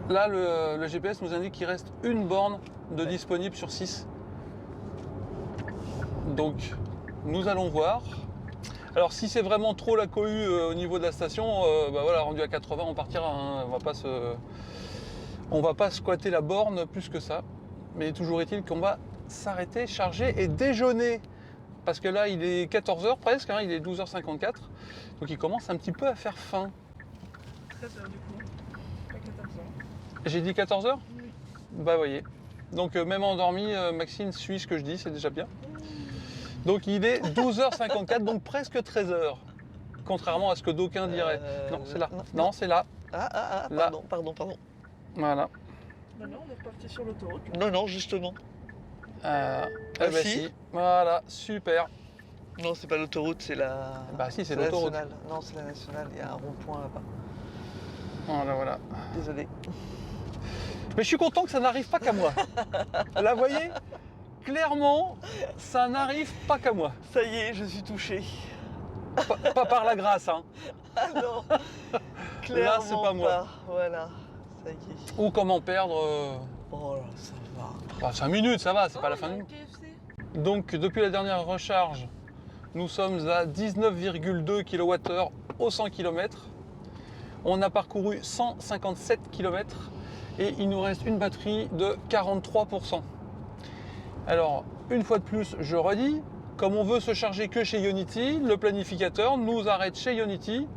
S1: là, le GPS nous indique qu'il reste une borne de disponible sur 6. Donc, nous allons voir. Alors, si c'est vraiment trop la cohue au niveau de la station, bah voilà, rendu à 80, on partira. Hein. On va pas squatter la borne plus que ça. Mais toujours est-il qu'on va s'arrêter, charger et déjeuner. Parce que là, il est 14h presque, hein, il est 12h54. Donc il commence un petit peu à faire faim.
S4: 13h du coup. Pas 14h.
S1: J'ai dit 14h?
S4: Oui.
S1: Bah voyez. Donc même endormi, Maxime suit ce que je dis, c'est déjà bien. Donc il est 12h54, donc presque 13h. Contrairement à ce que d'aucuns diraient. Non, c'est là. Non, c'est là.
S2: Ah,
S1: Là.
S2: pardon.
S1: Voilà.
S4: Maintenant, on est reparti sur l'autoroute.
S2: Non, justement.
S1: Eh ben
S2: si.
S1: si. Voilà, super.
S2: Non, c'est pas l'autoroute, c'est la.
S1: Bah si, c'est
S2: la
S1: l'autoroute.
S2: nationale. Non, c'est la nationale, il y a un rond-point là-bas.
S1: Voilà.
S2: Désolé.
S1: Mais je suis content que ça n'arrive pas qu'à moi. Là, vous voyez, clairement, ça n'arrive pas qu'à moi.
S2: Ça y est, je suis touché.
S1: Pas par la grâce, hein.
S2: Ah non. Clairement
S1: c'est pas moi.
S2: Voilà, ça y est.
S1: Ou comment perdre
S2: Oh là, ça va.
S1: 5 minutes, ça va, c'est pas la fin
S4: du
S1: du monde.
S4: KFC.
S1: Donc, depuis la dernière recharge, nous sommes à 19,2 kWh au 100 km. On a parcouru 157 km et il nous reste une batterie de 43%. Alors, une fois de plus, je redis, comme on veut se charger que chez Ionity, le planificateur nous arrête chez Ionity.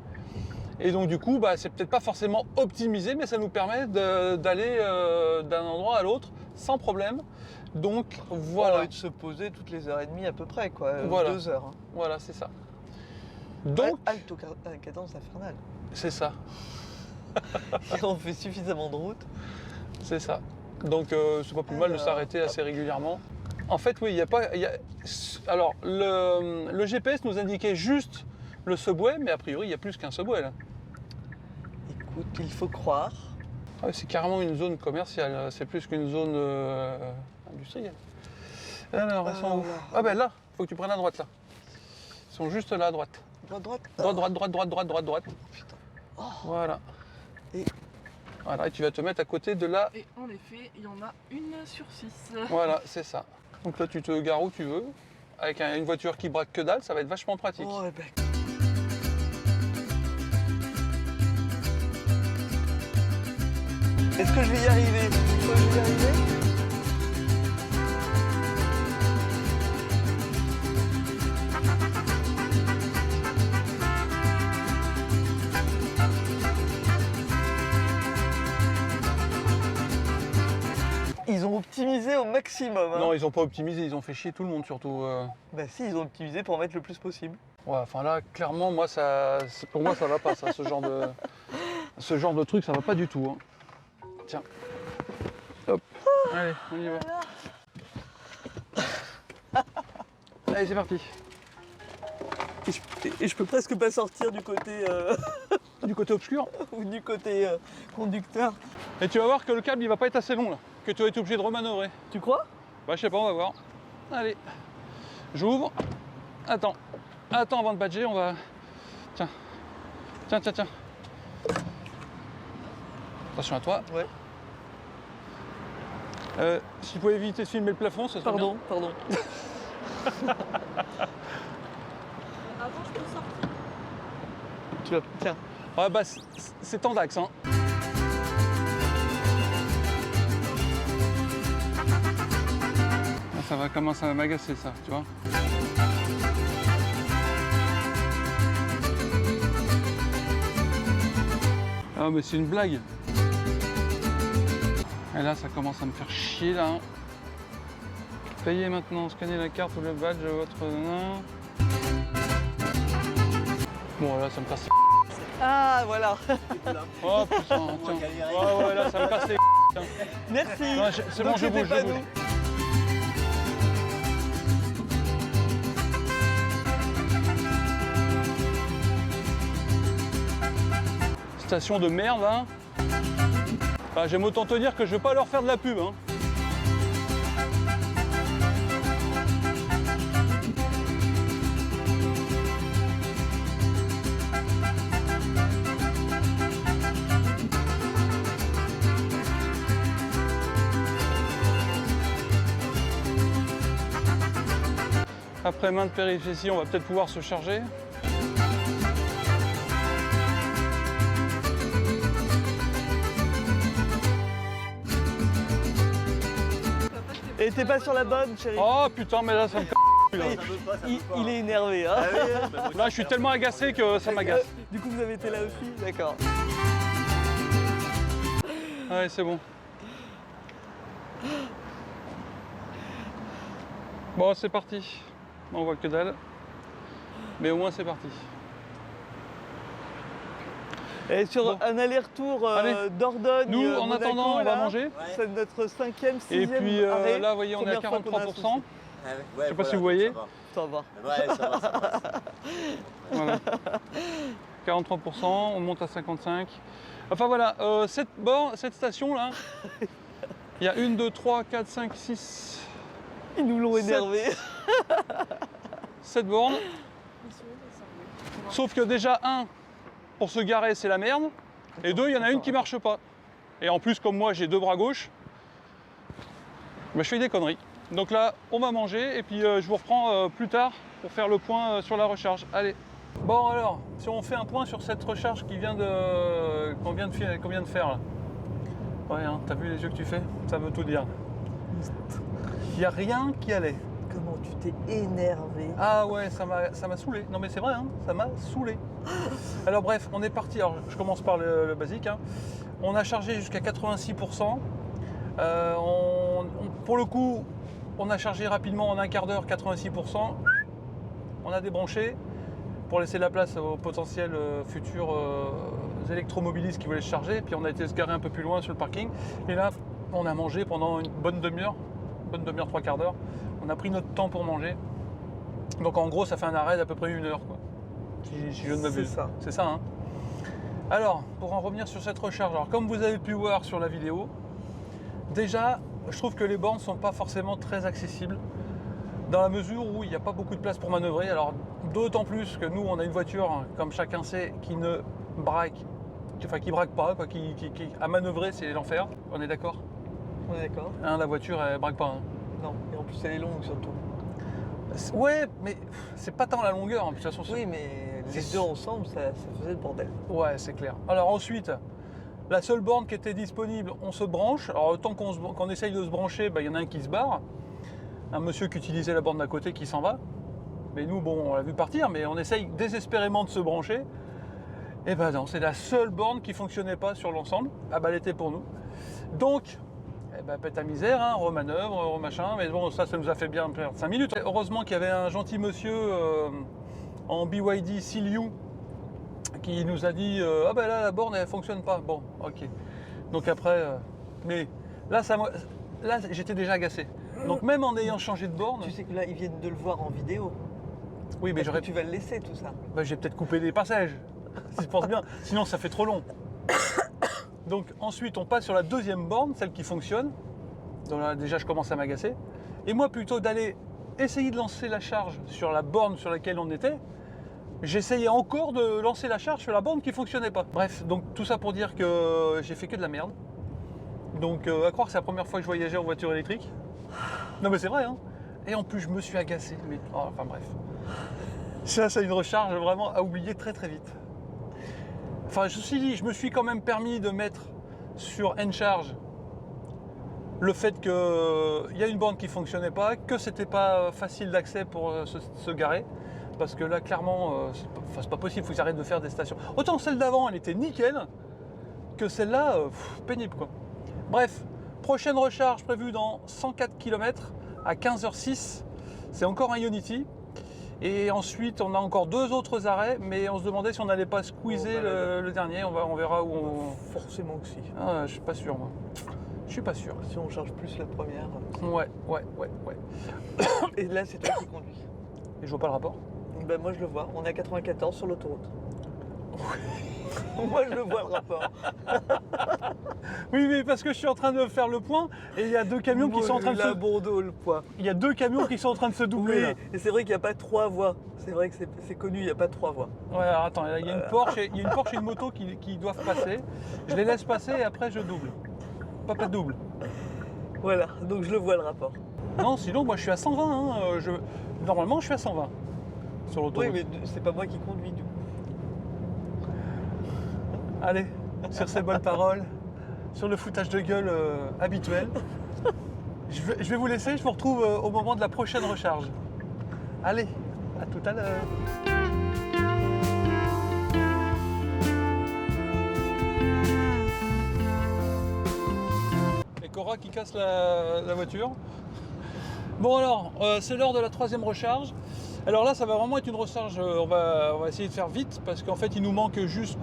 S1: Et donc du coup, bah, c'est peut-être pas forcément optimisé, mais ça nous permet d'aller d'un endroit à l'autre sans problème. Donc voilà.
S2: Et de se poser toutes les heures et demie à peu près, quoi.
S1: Voilà.
S2: 2 heures. Hein.
S1: Voilà, c'est ça. Donc,
S2: Halte à cadence infernale.
S1: c'est ça,
S2: Et on fait suffisamment de route.
S1: c'est ça. Donc c'est pas plus mal de
S2: Alors,
S1: s'arrêter assez régulièrement. En fait, oui, il n'y a pas. Alors, le GPS nous indiquait juste le Subway, mais a priori, il y a plus qu'un Subway là.
S2: Écoute, il faut croire.
S1: Ah, c'est carrément une zone commerciale, c'est plus qu'une zone industrielle. Alors, elles sont où? Ah ben là, faut que tu prennes à droite là. Ils sont juste là à droite.
S2: Droite.
S1: Droite.
S2: Putain.
S1: Voilà.
S2: Et-
S1: Voilà, et tu vas te mettre à côté de là.
S4: Et en effet, il y en a une sur 6.
S1: Voilà, c'est ça. Donc là, tu te gares où tu veux. Avec une voiture qui braque que dalle, ça va être vachement pratique.
S2: Oh, Rebecca. Est-ce que je vais y arriver? Est-ce que je vais y arriver? Ils ont optimisé au maximum. Hein.
S1: Non, ils ont pas optimisé, ils ont fait chier tout le monde surtout.
S2: Bah si, ils ont optimisé pour en mettre le plus possible.
S1: Ouais, enfin là, clairement, moi, pour moi, ça va pas, ça, ce genre de truc, ça va pas du tout. Hein. Tiens. Hop. Allez, on y va. Allez, c'est parti.
S2: Et je peux presque pas sortir du côté
S1: Du côté obscur.
S2: ou du côté conducteur.
S1: Et tu vas voir que le câble, il va pas être assez long là. Que tu vas être obligé de remanœuvrer.
S2: Tu crois?
S1: Bah, je sais pas, on va voir. Allez. J'ouvre. Attends avant de badger, on va. Tiens. Attention à toi.
S2: Ouais.
S1: Si tu pouvais éviter de filmer le plafond, ça serait bien.
S2: Pardon.
S4: Avant, je peux sortir.
S2: Tu vas. Tiens.
S1: Ouais, bah, c'est en d'axe, hein. Ça va commencer à m'agacer, ça, tu vois. Ah, mais c'est une blague. Et là, ça commence à me faire chier là. Payer maintenant, scanner la carte ou le badge de votre nain. Bon, là, ça me casse les.
S2: Ah, voilà.
S1: Oh putain, tiens. Ouais, là, ça me casse les. Tiens.
S2: Merci.
S1: Non, c'est bon,
S2: Donc,
S1: je
S2: c'était
S1: bouge,
S2: pas
S1: je bouge.
S2: nous.
S1: Station de merde, hein. Enfin, j'aime autant te dire que je vais pas leur faire de la pub, hein. Après maintes péripéties, on va peut-être pouvoir se charger.
S2: Et t'es pas sur la bonne, chérie.
S1: Oh putain, mais là, ça me casse les couilles, là.
S2: Il est énervé, hein.
S1: Là, je suis tellement agacé que ça m'agace.
S2: Du coup, vous avez été là aussi? D'accord.
S1: Ouais, c'est bon. Bon, c'est parti. On voit que dalle. Mais au moins, c'est parti.
S2: Et sur
S1: Bon.
S2: un aller-retour
S1: Allez.
S2: Dordogne,
S1: Nous, en
S2: Monaco,
S1: attendant, on va
S2: là,
S1: manger.
S2: C'est notre 5e, 6e
S1: Et puis
S2: arrêt.
S1: là, vous voyez, on est à
S2: Première fois qu'on a un
S1: 43%.
S2: souci.
S1: Je sais pas si vous voyez.
S2: Ça va.
S3: Ouais, ça va, ça va.
S1: Voilà. 43%, on monte à 55%. Enfin voilà, cette station-là, il y a 1, 2, 3, 4, 5, 6,
S2: Ils nous l'ont
S1: 7.
S2: énervé.
S1: 7 bornes. Sauf que déjà, 1, pour se garer, c'est la merde. Et 2, il y en a une qui marche pas. Et en plus, comme moi, j'ai 2 bras gauches, bah, je fais des conneries. Donc là, on va manger et puis je vous reprends plus tard pour faire le point sur la recharge. Allez. Bon alors, si on fait un point sur cette recharge qu'on vient de faire là. Ouais, hein, t'as vu les yeux que tu fais? Ça veut tout dire. Il n'y a rien qui allait.
S2: Comment tu t'es énervé.
S1: Ah ouais, ça m'a saoulé. Non mais c'est vrai, hein, ça m'a saoulé. Alors bref, on est parti. Alors je commence par le basique, hein. On a chargé jusqu'à 86%. Pour le coup, on a chargé rapidement en un quart d'heure 86%. On a débranché pour laisser la place aux potentiels futurs électromobilistes qui voulaient se charger. Puis on a été se garer un peu plus loin sur le parking. Et là, on a mangé pendant une bonne demi-heure, 3 quarts d'heure. On a pris notre temps pour manger. Donc en gros, ça fait un arrêt d'à peu près 1 heure, quoi. Si je ne m'abuse.
S2: C'est ça.
S1: C'est ça, hein. Alors, pour en revenir sur cette recharge, alors comme vous avez pu voir sur la vidéo, déjà, je trouve que les bornes ne sont pas forcément très accessibles dans la mesure où il n'y a pas beaucoup de place pour manœuvrer. Alors, d'autant plus que nous, on a une voiture, comme chacun sait, qui ne braque, enfin qui braque pas, quoi, à manœuvrer, c'est l'enfer. On est d'accord?
S2: On est d'accord?
S1: Hein, la voiture, elle braque pas. Hein.
S2: Non. Et en plus, elle est longue surtout.
S1: Ouais, mais c'est pas tant la longueur, hein. De toute façon.
S2: Oui, mais les
S1: c'est-
S2: deux ensemble, ça faisait le bordel.
S1: Ouais, c'est clair. Alors ensuite, la seule borne qui était disponible, on se branche. Alors le temps qu'on essaye de se brancher, bah, y en a un qui se barre. Un monsieur qui utilisait la borne d'à côté qui s'en va. Mais nous, bon, on l'a vu partir, mais on essaye désespérément de se brancher. Et ben non, c'est la seule borne qui fonctionnait pas sur l'ensemble. Ah bah elle était pour nous. Donc, eh ben, pète à misère, hein, remanœuvre, remachin. Mais bon, ça nous a fait bien perdre 5 minutes. Heureusement qu'il y avait un gentil monsieur en BYD Siliu qui nous a dit ah ben là la borne elle fonctionne pas. Bon, ok. Donc après, mais là j'étais déjà agacé. Donc même en ayant changé de borne,
S2: Tu sais que là, ils viennent de le voir en vidéo.
S1: oui mais
S2: Parce que
S1: j'aurais
S2: tu vas le laisser tout ça.
S1: bah, j'ai peut-être coupé des passages. Si je pense bien. Sinon ça fait trop long. Donc ensuite on passe sur la deuxième borne, celle qui fonctionne. Donc là déjà je commence à m'agacer. Et moi plutôt d'aller essayer de lancer la charge sur la borne sur laquelle on était, j'essayais encore de lancer la charge sur la borne qui fonctionnait pas. Bref, donc tout ça pour dire que j'ai fait que de la merde. Donc à croire que c'est la première fois que je voyageais en voiture électrique. Non mais c'est vrai, hein. Et en plus je me suis agacé. Mais... oh, enfin bref. Ça c'est une recharge vraiment à oublier très très vite. Enfin je me suis quand même permis de mettre sur Encharge le fait qu'il y a une borne qui ne fonctionnait pas, que c'était pas facile d'accès pour se garer. Parce que là, clairement, c'est pas possible, il faut qu'ils arrêtent de faire des stations. Autant celle d'avant, elle était nickel, que celle-là, pénible quoi. Bref, Prochaine recharge prévue dans 104 km à 15h06. C'est encore un Ionity. Et ensuite, on a encore 2 autres arrêts, mais on se demandait si on n'allait pas squeezer le dernier. On verra où on...
S2: Forcément que si.
S1: Ah, je suis pas sûr, moi. Je suis pas sûr.
S2: Si on charge plus la première.
S1: Ouais.
S2: Et là, c'est toi qui conduis.
S1: Et je vois pas le rapport.
S2: Ben, moi, je le vois. On est à 94 sur l'autoroute. Moi, je le vois, le rapport.
S1: Oui, mais parce que je suis en train de faire le point et il y a 2 camions qui sont en train de se...
S2: Bordeaux, le poids.
S1: Il y a 2 camions qui sont en train de se doubler.
S2: Oui,
S1: Là.
S2: et c'est vrai qu'il n'y a pas 3 voies. C'est vrai que c'est connu, il n'y a pas 3 voies.
S1: Ouais, alors attends, il y a une Porsche et une moto qui doivent passer. Je les laisse passer et après je double. Pas de double.
S2: Voilà, donc je le vois, le rapport.
S1: Non, sinon moi je suis à 120. Hein. Normalement je suis à 120 sur l'autoroute.
S2: Oui, mais c'est pas moi qui conduis, du coup.
S1: Allez, sur ces bonnes paroles, sur le foutage de gueule habituel, je vais vous laisser, je vous retrouve au moment de la prochaine recharge. Allez, à tout à l'heure. Et Cora qui casse la voiture. Bon alors, c'est l'heure de la 3e recharge. Alors là, ça va vraiment être une recharge, on va essayer de faire vite parce qu'en fait, il nous manque juste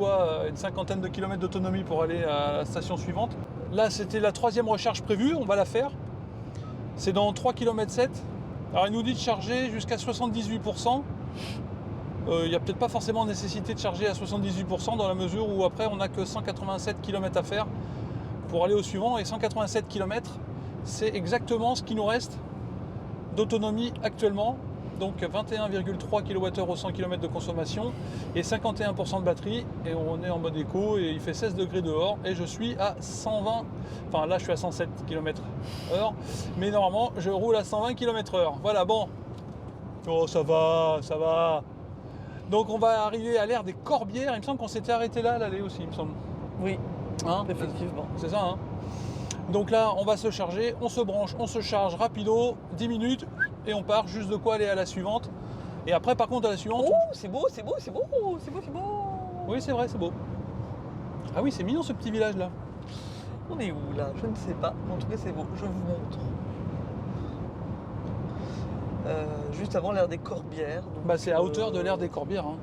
S1: une 50aine de kilomètres d'autonomie pour aller à la station suivante. Là, c'était la 3e recharge prévue, on va la faire. C'est dans 3,7 km. Alors, il nous dit de charger jusqu'à 78%. Il n'y a peut-être pas forcément nécessité de charger à 78% dans la mesure où après, on n'a que 187 km à faire pour aller au suivant. Et 187 km, c'est exactement ce qui nous reste d'autonomie actuellement. Donc 21,3 kWh au 100 km de consommation et 51% de batterie et on est en mode éco et il fait 16 degrés dehors et je suis à 120, enfin là je suis à 107 km/h mais normalement je roule à 120 km/h. Voilà, bon, oh ça va. Donc on va arriver à l'ère des Corbières, il me semble qu'on s'était arrêté là à l'aller aussi, il me semble.
S2: Oui,
S1: Hein,
S2: effectivement.
S1: c'est ça, hein. Donc là, on va se charger, on se branche, on se charge rapido, 10 minutes, et on part, juste de quoi aller à la suivante. Et après, par contre, à la suivante...
S2: Oh, c'est beau, c'est beau, c'est beau, c'est beau, c'est beau.
S1: Oui, c'est vrai, c'est beau. Ah oui, c'est mignon ce petit village-là.
S2: On est où, là? Je ne sais pas. En tout cas, c'est beau. Je vous montre. Juste avant l'aire des Corbières. Donc,
S1: Bah, c'est à hauteur de l'aire des Corbières. Hein.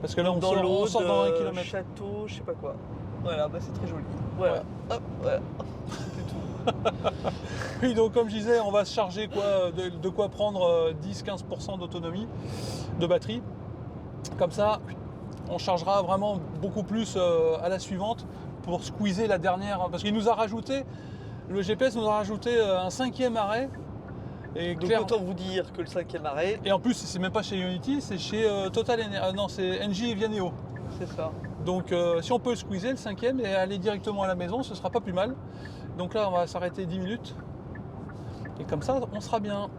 S1: Parce que là, on
S2: dans
S1: sort dans 1 km.
S2: château, je sais pas quoi. Voilà, bah, c'est très joli. Voilà.
S1: Ouais.
S2: Hop, voilà. C'était tout.
S1: Oui, donc comme je disais, on va se charger de quoi prendre 10-15% d'autonomie de batterie. Comme ça, on chargera vraiment beaucoup plus à la suivante pour squeezer la dernière. Parce qu'il nous a rajouté, le GPS nous a rajouté un 5e arrêt. Et,
S2: Donc autant vous dire que le 5e arrêt,
S1: et en plus, c'est même pas chez Ionity, c'est chez Total Energy. Non, c'est Engie et Vianeo.
S2: c'est ça.
S1: Donc si on peut le squeezer, le 5e, et aller directement à la maison, ce sera pas plus mal. Donc là, on va s'arrêter 10 minutes. Et comme ça, on sera bien.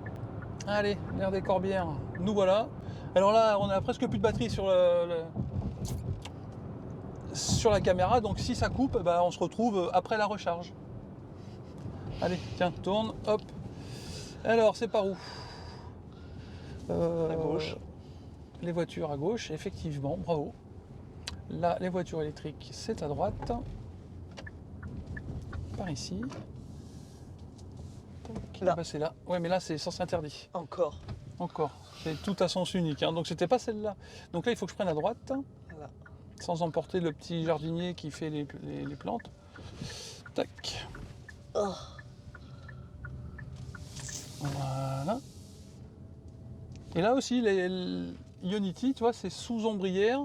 S1: Allez, l'air des Corbières, nous voilà. Alors là, on a presque plus de batterie sur la caméra. Donc si ça coupe, bah, on se retrouve après la recharge. Allez, tiens, tourne, hop. Alors, c'est par où
S2: À gauche.
S1: Les voitures à gauche, effectivement, bravo. Là, les voitures électriques, c'est à droite. Par ici.
S2: Là.
S1: Bah, c'est là. Ouais, mais là, c'est sens interdit.
S2: Encore.
S1: Encore. C'est tout à sens unique. Hein. Donc, c'était pas celle-là. Donc là, il faut que je prenne à droite,
S2: Voilà.
S1: sans emporter le petit jardinier qui fait les plantes. Tac.
S2: Oh.
S1: Voilà. Et là aussi, les Ionity, tu vois, c'est sous ombrière.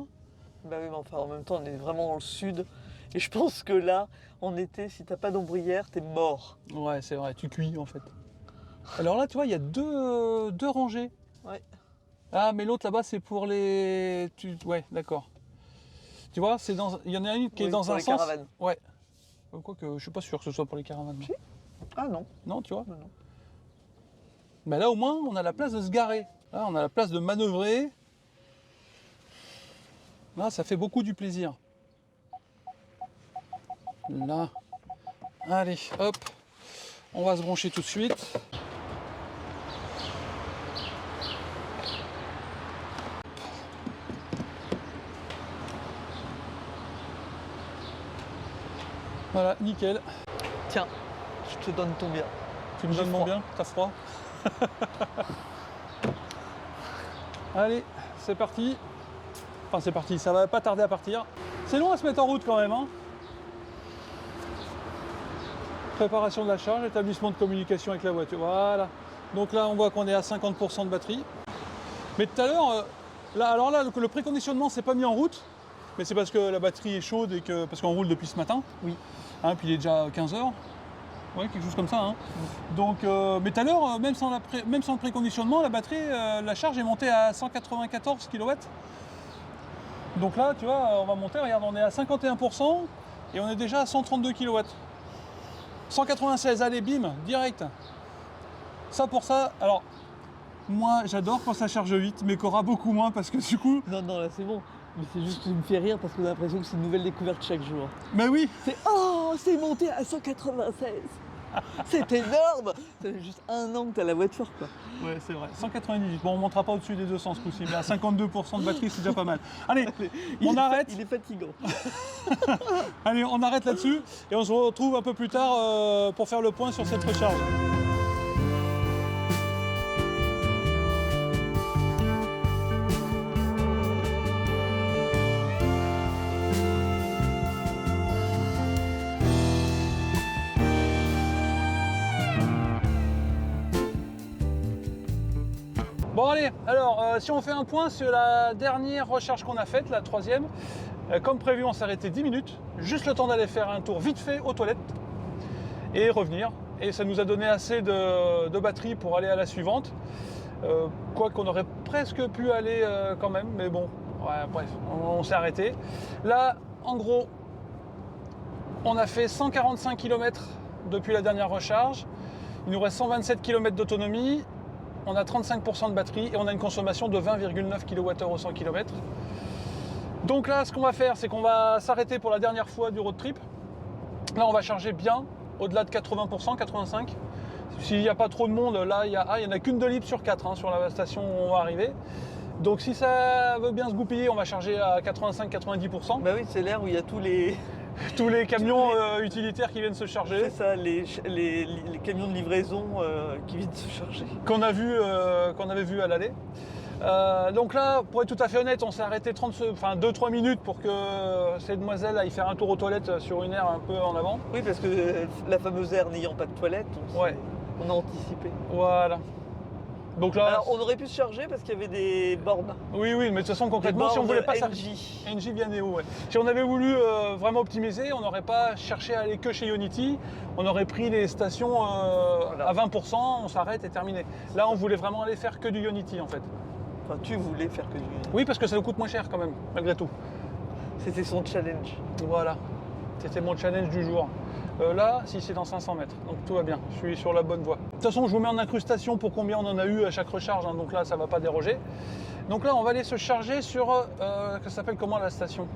S2: Bah oui, mais enfin, en même temps, on est vraiment dans le sud. Et je pense que là, en été, si t'as pas d'ombrière, t'es mort.
S1: Ouais, c'est vrai, tu cuis en fait. Alors là, tu vois, il y a deux rangées.
S2: Ouais.
S1: Ah, mais l'autre là-bas, c'est pour les... Ouais, d'accord. Tu vois, il y en a une qui est
S2: Oui,
S1: dans
S2: pour
S1: un
S2: les
S1: sens.
S2: caravanes.
S1: Ouais. Quoique, je suis pas sûr que ce soit pour les caravanes.
S2: Si. Ah non.
S1: Non, tu vois.
S2: Non, non.
S1: Mais là, au moins, on a la place de se garer. Là, on a la place de manœuvrer. Là, ça fait beaucoup du plaisir. Là. Allez, hop. On va se brancher tout de suite. Voilà, nickel.
S2: Tiens, Je te donne ton bien.
S1: Tu me
S2: J'ai
S1: donnes mon
S2: froid.
S1: bien? T'as froid? Allez, c'est parti. Enfin, c'est parti, ça va pas tarder à partir. C'est long à se mettre en route quand même, hein. Préparation de la charge, établissement de communication avec la voiture. Voilà. Donc là, on voit qu'on est à 50% de batterie. Mais tout à l'heure, alors là, le préconditionnement s'est pas mis en route. Mais c'est parce que la batterie est chaude et parce qu'on roule depuis ce matin.
S2: Oui.
S1: Hein, puis il est déjà 15h. Ouais, quelque chose comme ça. Hein. Donc, mais tout à l'heure, même sans le préconditionnement, la batterie, la charge est montée à 194 kW. Donc là, tu vois, on va monter, regarde, on est à 51% et on est déjà à 132 kW. 196, allez, bim, direct. Ça pour ça, alors, moi j'adore quand ça charge vite, mais Cora beaucoup moins parce que du coup...
S2: Non, là c'est bon. Mais c'est juste que ça me fait rire parce qu'on a l'impression que c'est une nouvelle découverte chaque jour.
S1: Mais oui,
S2: C'est oh, c'est monté à 196. C'est énorme. Ça fait juste un an que t'as la voiture quoi.
S1: ouais, c'est vrai, 198. Bon, on ne montera pas au-dessus des 200 ce coup-ci, mais à 52% de batterie, c'est déjà pas mal. Allez, on arrête.
S2: Il est fatigant.
S1: Allez, on arrête là-dessus et on se retrouve un peu plus tard pour faire le point sur cette recharge. Bon allez, alors si on fait un point sur la dernière recharge qu'on a faite, la troisième, comme prévu on s'est arrêté 10 minutes, juste le temps d'aller faire un tour vite fait aux toilettes et revenir. Et ça nous a donné assez de batterie pour aller à la suivante. Quoi qu'on aurait presque pu aller quand même, mais bon, ouais, bref, on s'est arrêté. Là, en gros, on a fait 145 km depuis la dernière recharge. Il nous reste 127 km d'autonomie. On a 35% de batterie et on a une consommation de 20,9 kWh au 100 km. Donc là, ce qu'on va faire, c'est qu'on va s'arrêter pour la dernière fois du road trip. Là, on va charger bien, au-delà de 80%, 85%. S'il n'y a pas trop de monde, là, il n'y en a qu'une de libre sur 4 hein, sur la station où on va arriver. Donc si ça veut bien se goupiller, on va charger à 85-90%.
S2: Bah oui, c'est l'air où il y a tous les
S1: Camions utilitaires qui viennent se charger.
S2: C'est ça, les camions de livraison qui viennent se charger.
S1: Qu'on avait vu à l'aller. Donc là, pour être tout à fait honnête, on s'est arrêté 2-3 minutes pour que ces demoiselles aillent faire un tour aux toilettes sur une aire un peu en avant.
S2: Oui, parce que la fameuse aire n'ayant pas de toilette, on a anticipé.
S1: Voilà. Donc là,
S2: alors on aurait pu se charger parce qu'il y avait des bornes.
S1: Oui, mais de toute façon concrètement, si on voulait pas NJ Vianeo, ouais. Si on avait voulu vraiment optimiser, on n'aurait pas cherché à aller que chez Ionity. On aurait pris les stations à 20%, on s'arrête et terminé. Là, on voulait vraiment aller faire que du Ionity en fait.
S2: Enfin, tu voulais faire que du Ionity.
S1: Oui, parce que ça nous coûte moins cher quand même, malgré tout.
S2: C'était son challenge.
S1: Voilà, c'était mon challenge du jour. Là, si c'est dans 500 mètres, donc tout va bien, je suis sur la bonne voie. De toute façon, je vous mets en incrustation pour combien on en a eu à chaque recharge, hein, donc là, ça ne va pas déroger. Donc là, on va aller se charger sur, ça s'appelle comment la station?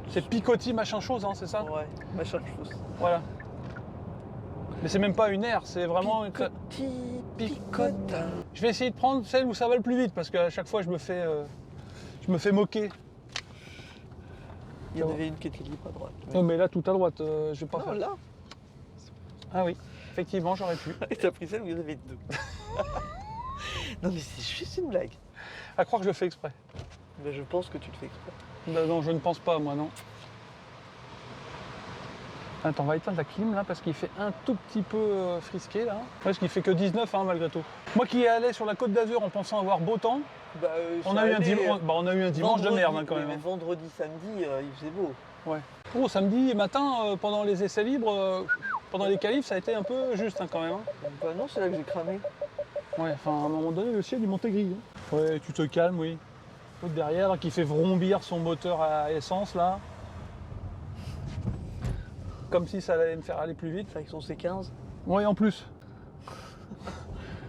S1: C'est Picotti machin chose, hein, c'est ça?
S2: Ouais, machin chose.
S1: Voilà. Mais c'est même pas une aire, c'est vraiment
S2: Picotte.
S1: Je vais essayer de prendre celle où ça va le plus vite, parce qu'à chaque fois, je me fais moquer.
S2: Il y en avait une qui était libre à droite.
S1: Oh, mais là, tout à droite, je vais pas
S2: Non,
S1: faire.
S2: là.
S1: Ah oui, effectivement, j'aurais pu.
S2: Et t'as pris celle où il y en avait deux. Non mais c'est juste une blague.
S1: À croire que je le fais exprès.
S2: Mais je pense que tu le fais exprès.
S1: Non, je ne pense pas, moi, non. Attends, on va éteindre la clim là parce qu'il fait un tout petit peu frisqué là. Parce qu'il fait que 19 hein, malgré tout. Moi qui allais sur la Côte d'Azur en pensant avoir beau temps, on a eu un dimanche de merde hein, quand même.
S2: Mais vendredi, samedi, il faisait beau.
S1: Ouais. Oh, samedi matin, pendant les essais libres, pendant les qualifs, ça a été un peu juste hein, quand même. Hein.
S2: Bah non, c'est là que j'ai cramé.
S1: Ouais, enfin à un moment donné, le ciel il montait gris. Hein. Ouais, tu te calmes, oui. L'autre derrière là, qui fait vrombir son moteur à essence là. Comme si ça allait me faire aller plus vite.
S2: Avec son C15.
S1: Oui, en plus.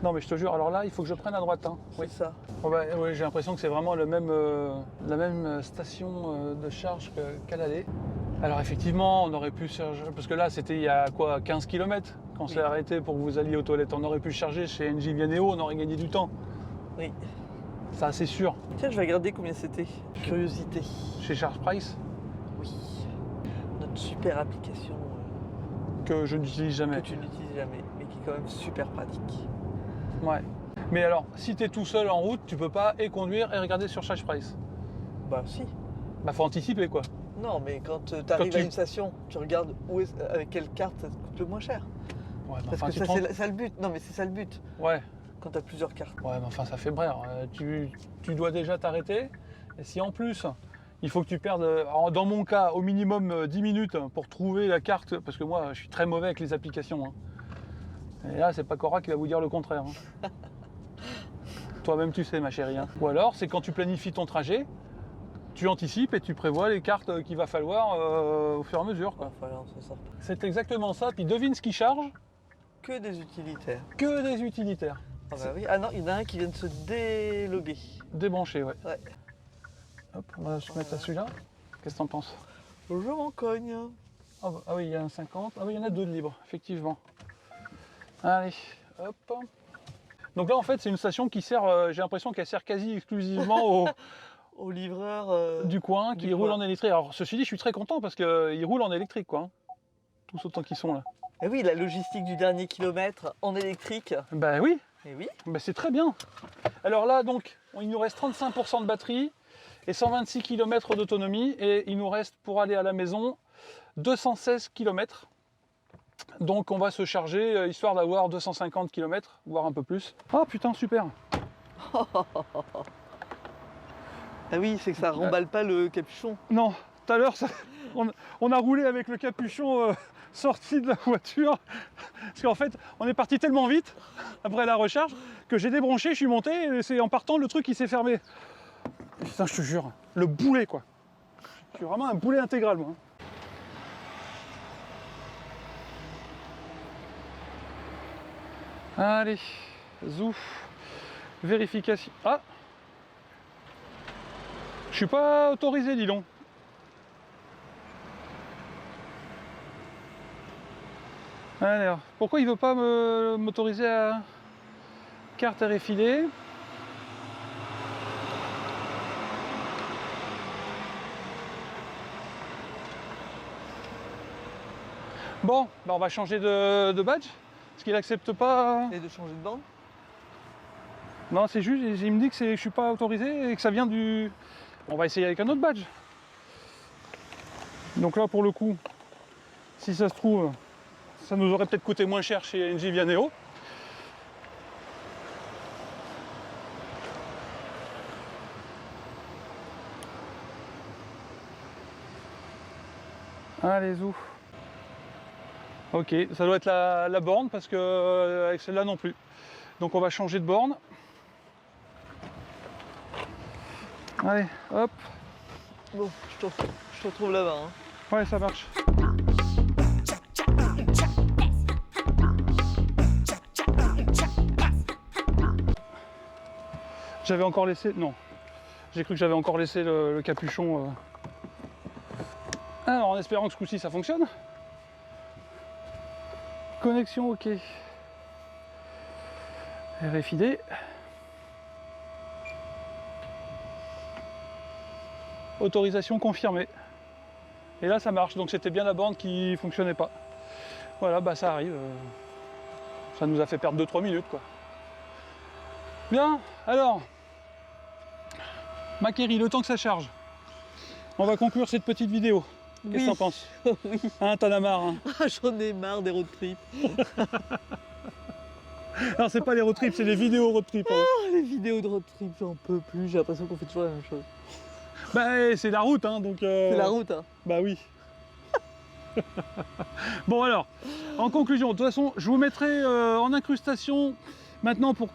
S1: Non, mais je te jure, alors là, il faut que je prenne à droite. Hein.
S2: Oui, ça.
S1: Oh, bah, oui, j'ai l'impression que c'est vraiment la même station de charge qu'à l'aller. Alors effectivement, on aurait pu charger, parce que là, c'était il y a quoi, 15 km quand on s'est arrêté pour que vous alliez aux toilettes. On aurait pu charger chez NJ Vianeo, on aurait gagné du temps.
S2: Oui.
S1: Ça, c'est sûr.
S2: Tiens, je vais regarder combien c'était. Curiosité.
S1: Chez Charge Price,
S2: Oui. Notre super application
S1: que je n'utilise jamais.
S2: que tu n'utilises choisi jamais, mais qui est quand même super pratique.
S1: Ouais. Mais alors, si tu es tout seul en route, tu peux pas et conduire et regarder sur Charge Price.
S2: Bah si.
S1: Bah faut anticiper quoi.
S2: Non, mais quand tu arrives
S1: tu-
S2: à une station, tu regardes avec quelle carte ça te coûte le moins cher.
S1: Ouais, mais
S2: Parce
S1: enfin,
S2: que
S1: tu
S2: ça,
S1: te rends-
S2: c'est ça le but. Non, mais c'est ça le but,
S1: Ouais.
S2: quand tu as plusieurs cartes.
S1: Ouais, mais enfin ça fait brère. Tu dois déjà t'arrêter. Et si en plus, il faut que tu perdes, dans mon cas, au minimum 10 minutes pour trouver la carte, parce que moi je suis très mauvais avec les applications. Hein. Et là, c'est pas Cora qui va vous dire le contraire. Hein. Toi-même tu sais ma chérie. Hein. Ou alors, c'est quand tu planifies ton trajet, tu anticipes et tu prévois les cartes qu'il va falloir au fur et à mesure. Quoi.
S2: Enfin, on s'en sort pas.
S1: C'est exactement ça. Puis devine ce qui charge,
S2: Que des utilitaires.
S1: que des utilitaires.
S2: Ah bah oui. Ah non, il y en a un qui vient de se déloguer.
S1: Débranché, ouais.
S2: Ouais.
S1: Hop, on va se mettre à celui-là. Qu'est-ce que t'en penses?
S2: Je m'en cogne.
S1: Ah oui, il y a un 50. Ah oui, il y en a deux de libres, effectivement. Allez, hop. Donc là, en fait, c'est une station qui sert, j'ai l'impression qu'elle sert quasi exclusivement
S2: Au livreur.
S1: du coin,
S2: du
S1: qui roule
S2: coin.
S1: en électrique. Alors, ceci dit, je suis très content parce qu'ils roulent en électrique, quoi. Hein. Tous autant qu'ils sont là.
S2: Eh oui, la logistique du dernier kilomètre en électrique.
S1: Ben oui,
S2: Eh oui.
S1: ben c'est très bien. Alors là, donc, il nous reste 35% de batterie et 126 km d'autonomie. Et il nous reste, pour aller à la maison, 216 km. Donc on va se charger, histoire d'avoir 250 km, voire un peu plus. Ah putain, super.
S2: Ah oui, c'est que ça remballe pas le capuchon.
S1: Non, tout à l'heure, on a roulé avec le capuchon sorti de la voiture. Parce qu'en fait, on est parti tellement vite, après la recharge, que j'ai débranché, je suis monté, et c'est en partant, le truc il s'est fermé. Putain, je te jure, le boulet quoi. Je suis vraiment un boulet intégral moi. Allez, zouf, vérification. Ah, je suis pas autorisé, dis donc. Alors, pourquoi il veut pas m'autoriser à carte RFID? Bon, bah on va changer de badge, parce qu'il accepte pas.
S2: Et de changer de bande.
S1: Non, c'est juste, il me dit que je suis pas autorisé et que ça vient du... On va essayer avec un autre badge. Donc là, pour le coup, si ça se trouve, ça nous aurait peut-être coûté moins cher chez NJ Vianeo. Allez, zou. Ok, ça doit être la borne parce que avec celle-là non plus. Donc on va changer de borne. Allez, hop.
S2: Bon, je te retrouve là-bas. Hein.
S1: Ouais, ça marche. J'avais encore laissé... Non. J'ai cru que j'avais encore laissé le capuchon. Alors, en espérant que ce coup-ci, ça fonctionne. Connexion, ok. RFID. Autorisation confirmée. Et là, ça marche. Donc, c'était bien la borne qui fonctionnait pas. Voilà, bah ça arrive. Ça nous a fait perdre 2-3 minutes, quoi. Bien, alors... Makéry, le temps que ça charge, on va conclure cette petite vidéo. Qu'est-ce que t'en penses?
S2: Oui.
S1: Hein, t'en as marre, hein?
S2: Ah, j'en ai marre des road trips.
S1: Alors c'est pas les road trips, c'est les vidéos road trips. Hein.
S2: Ah, les vidéos de road trip, j'en peux plus. J'ai l'impression qu'on fait toujours la même chose.
S1: Bah c'est la route, hein, donc...
S2: C'est la route, hein.
S1: Bah oui. Bon alors, en conclusion, de toute façon, je vous mettrai en incrustation maintenant pour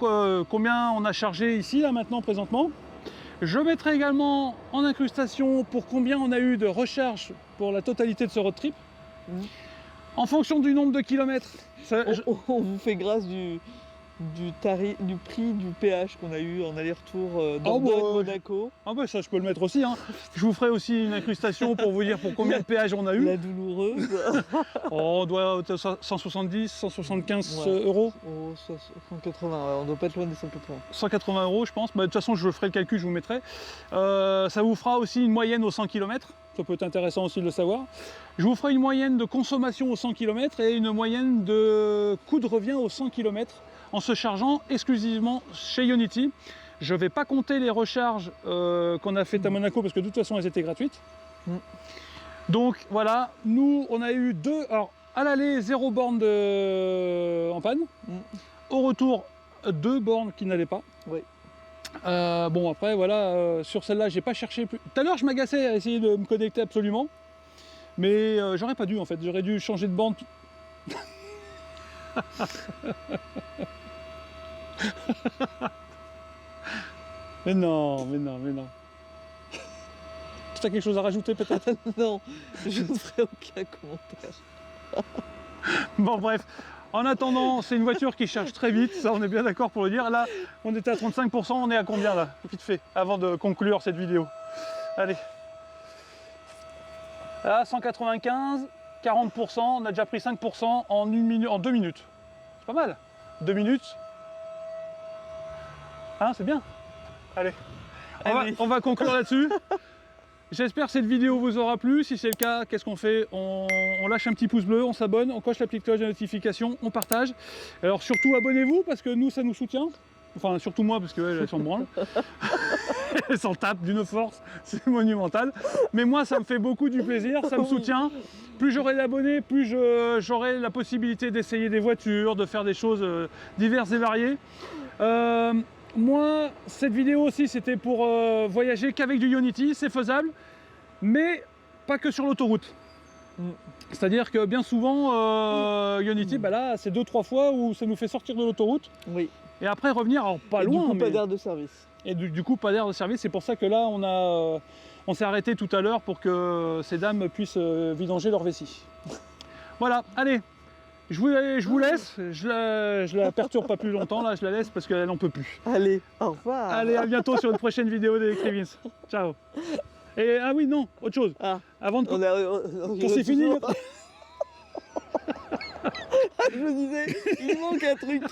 S1: combien on a chargé ici, là maintenant, présentement. Je mettrai également en incrustation pour combien on a eu de recharge pour la totalité de ce road trip.
S2: Mmh.
S1: En fonction du nombre de kilomètres.
S2: On vous fait grâce du prix du péage qu'on a eu en aller-retour Dordogne-Monaco.
S1: Ah bah ça je peux le mettre aussi. Hein. Je vous ferai aussi une incrustation pour vous dire pour combien de péages on a eu.
S2: La douloureuse.
S1: Oh, on doit être 170, 175
S2: Ouais.
S1: euros.
S2: Oh, 180, ouais, on doit pas être loin des 180.
S1: 180 euros je pense. Bah, de toute façon je ferai le calcul, je vous mettrai. Ça vous fera aussi une moyenne aux 100 km. Ça peut être intéressant aussi de le savoir. Je vous ferai une moyenne de consommation au 100 km et une moyenne de coût de revient au 100 km en se chargeant exclusivement chez Ionity. Je ne vais pas compter les recharges qu'on a faites à Monaco parce que de toute façon elles étaient gratuites. Donc voilà, nous on a eu deux, alors à l'aller 0 borne en panne, au retour 2 bornes qui n'allaient pas.
S2: Oui.
S1: Bon après voilà, sur celle-là j'ai pas cherché plus. Tout à l'heure je m'agaçais à essayer de me connecter absolument, mais j'aurais pas dû en fait, j'aurais dû changer de borne. Mais non, mais non, mais non. Tu as quelque chose à rajouter peut-être?
S2: Non, je ne ferai aucun commentaire.
S1: Bon bref, en attendant, c'est une voiture qui charge très vite, ça on est bien d'accord pour le dire. Là, on était à 35%, on est à combien là? Vite fait, avant de conclure cette vidéo. Allez. Là, 195, 40%, on a déjà pris 5% en 2 minutes. C'est pas mal. 2 minutes. Hein, c'est bien. Allez. On va conclure là-dessus. J'espère que cette vidéo vous aura plu. Si c'est le cas, qu'est-ce qu'on fait? On lâche un petit pouce bleu, on s'abonne, on coche la petite cloche de notification, on partage. Alors surtout abonnez-vous parce que nous ça nous soutient. Enfin surtout moi parce qu'elle s'en branle. Elle s'en tape d'une force, c'est monumental. Mais moi ça me fait beaucoup du plaisir, ça me soutient. Plus j'aurai d'abonnés, plus j'aurai la possibilité d'essayer des voitures, de faire des choses diverses et variées. Moi, cette vidéo aussi, c'était pour voyager qu'avec du Ionity, c'est faisable, mais pas que sur l'autoroute. C'est-à-dire que bien souvent, Ionity, bah là, c'est 2-3 fois où ça nous fait sortir de l'autoroute
S2: Oui.
S1: et après revenir, alors pas
S2: Et
S1: loin,
S2: du coup,
S1: mais...
S2: pas d'air de service.
S1: Et du coup, pas d'air de service. C'est pour ça que là, on s'est arrêté tout à l'heure pour que ces dames puissent vidanger leur vessie. Voilà, allez. Je vous laisse, je la perturbe pas plus longtemps, là je la laisse parce qu'elle n'en peut plus.
S2: Allez, au revoir.
S1: Allez, à bientôt sur une prochaine vidéo d'Electrivins. Ciao. Et ah oui, non, autre chose.
S2: Ah,
S1: Avant de...
S2: on
S1: c'est fini.
S2: Je me disais, il manque un truc.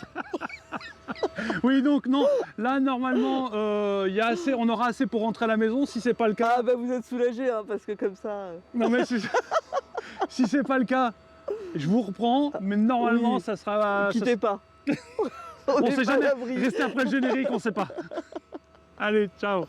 S1: Oui, donc non, là normalement, on aura assez pour rentrer à la maison. Si c'est pas le cas...
S2: Ah bah vous êtes soulagés, hein, parce que comme ça...
S1: Non mais si c'est pas le cas, je vous reprends, mais normalement
S2: Oui.
S1: ça sera...
S2: Quittez pas.
S1: On
S2: est
S1: sait
S2: pas à
S1: jamais,
S2: l'abri.
S1: restez après le générique, on sait pas. Allez, ciao.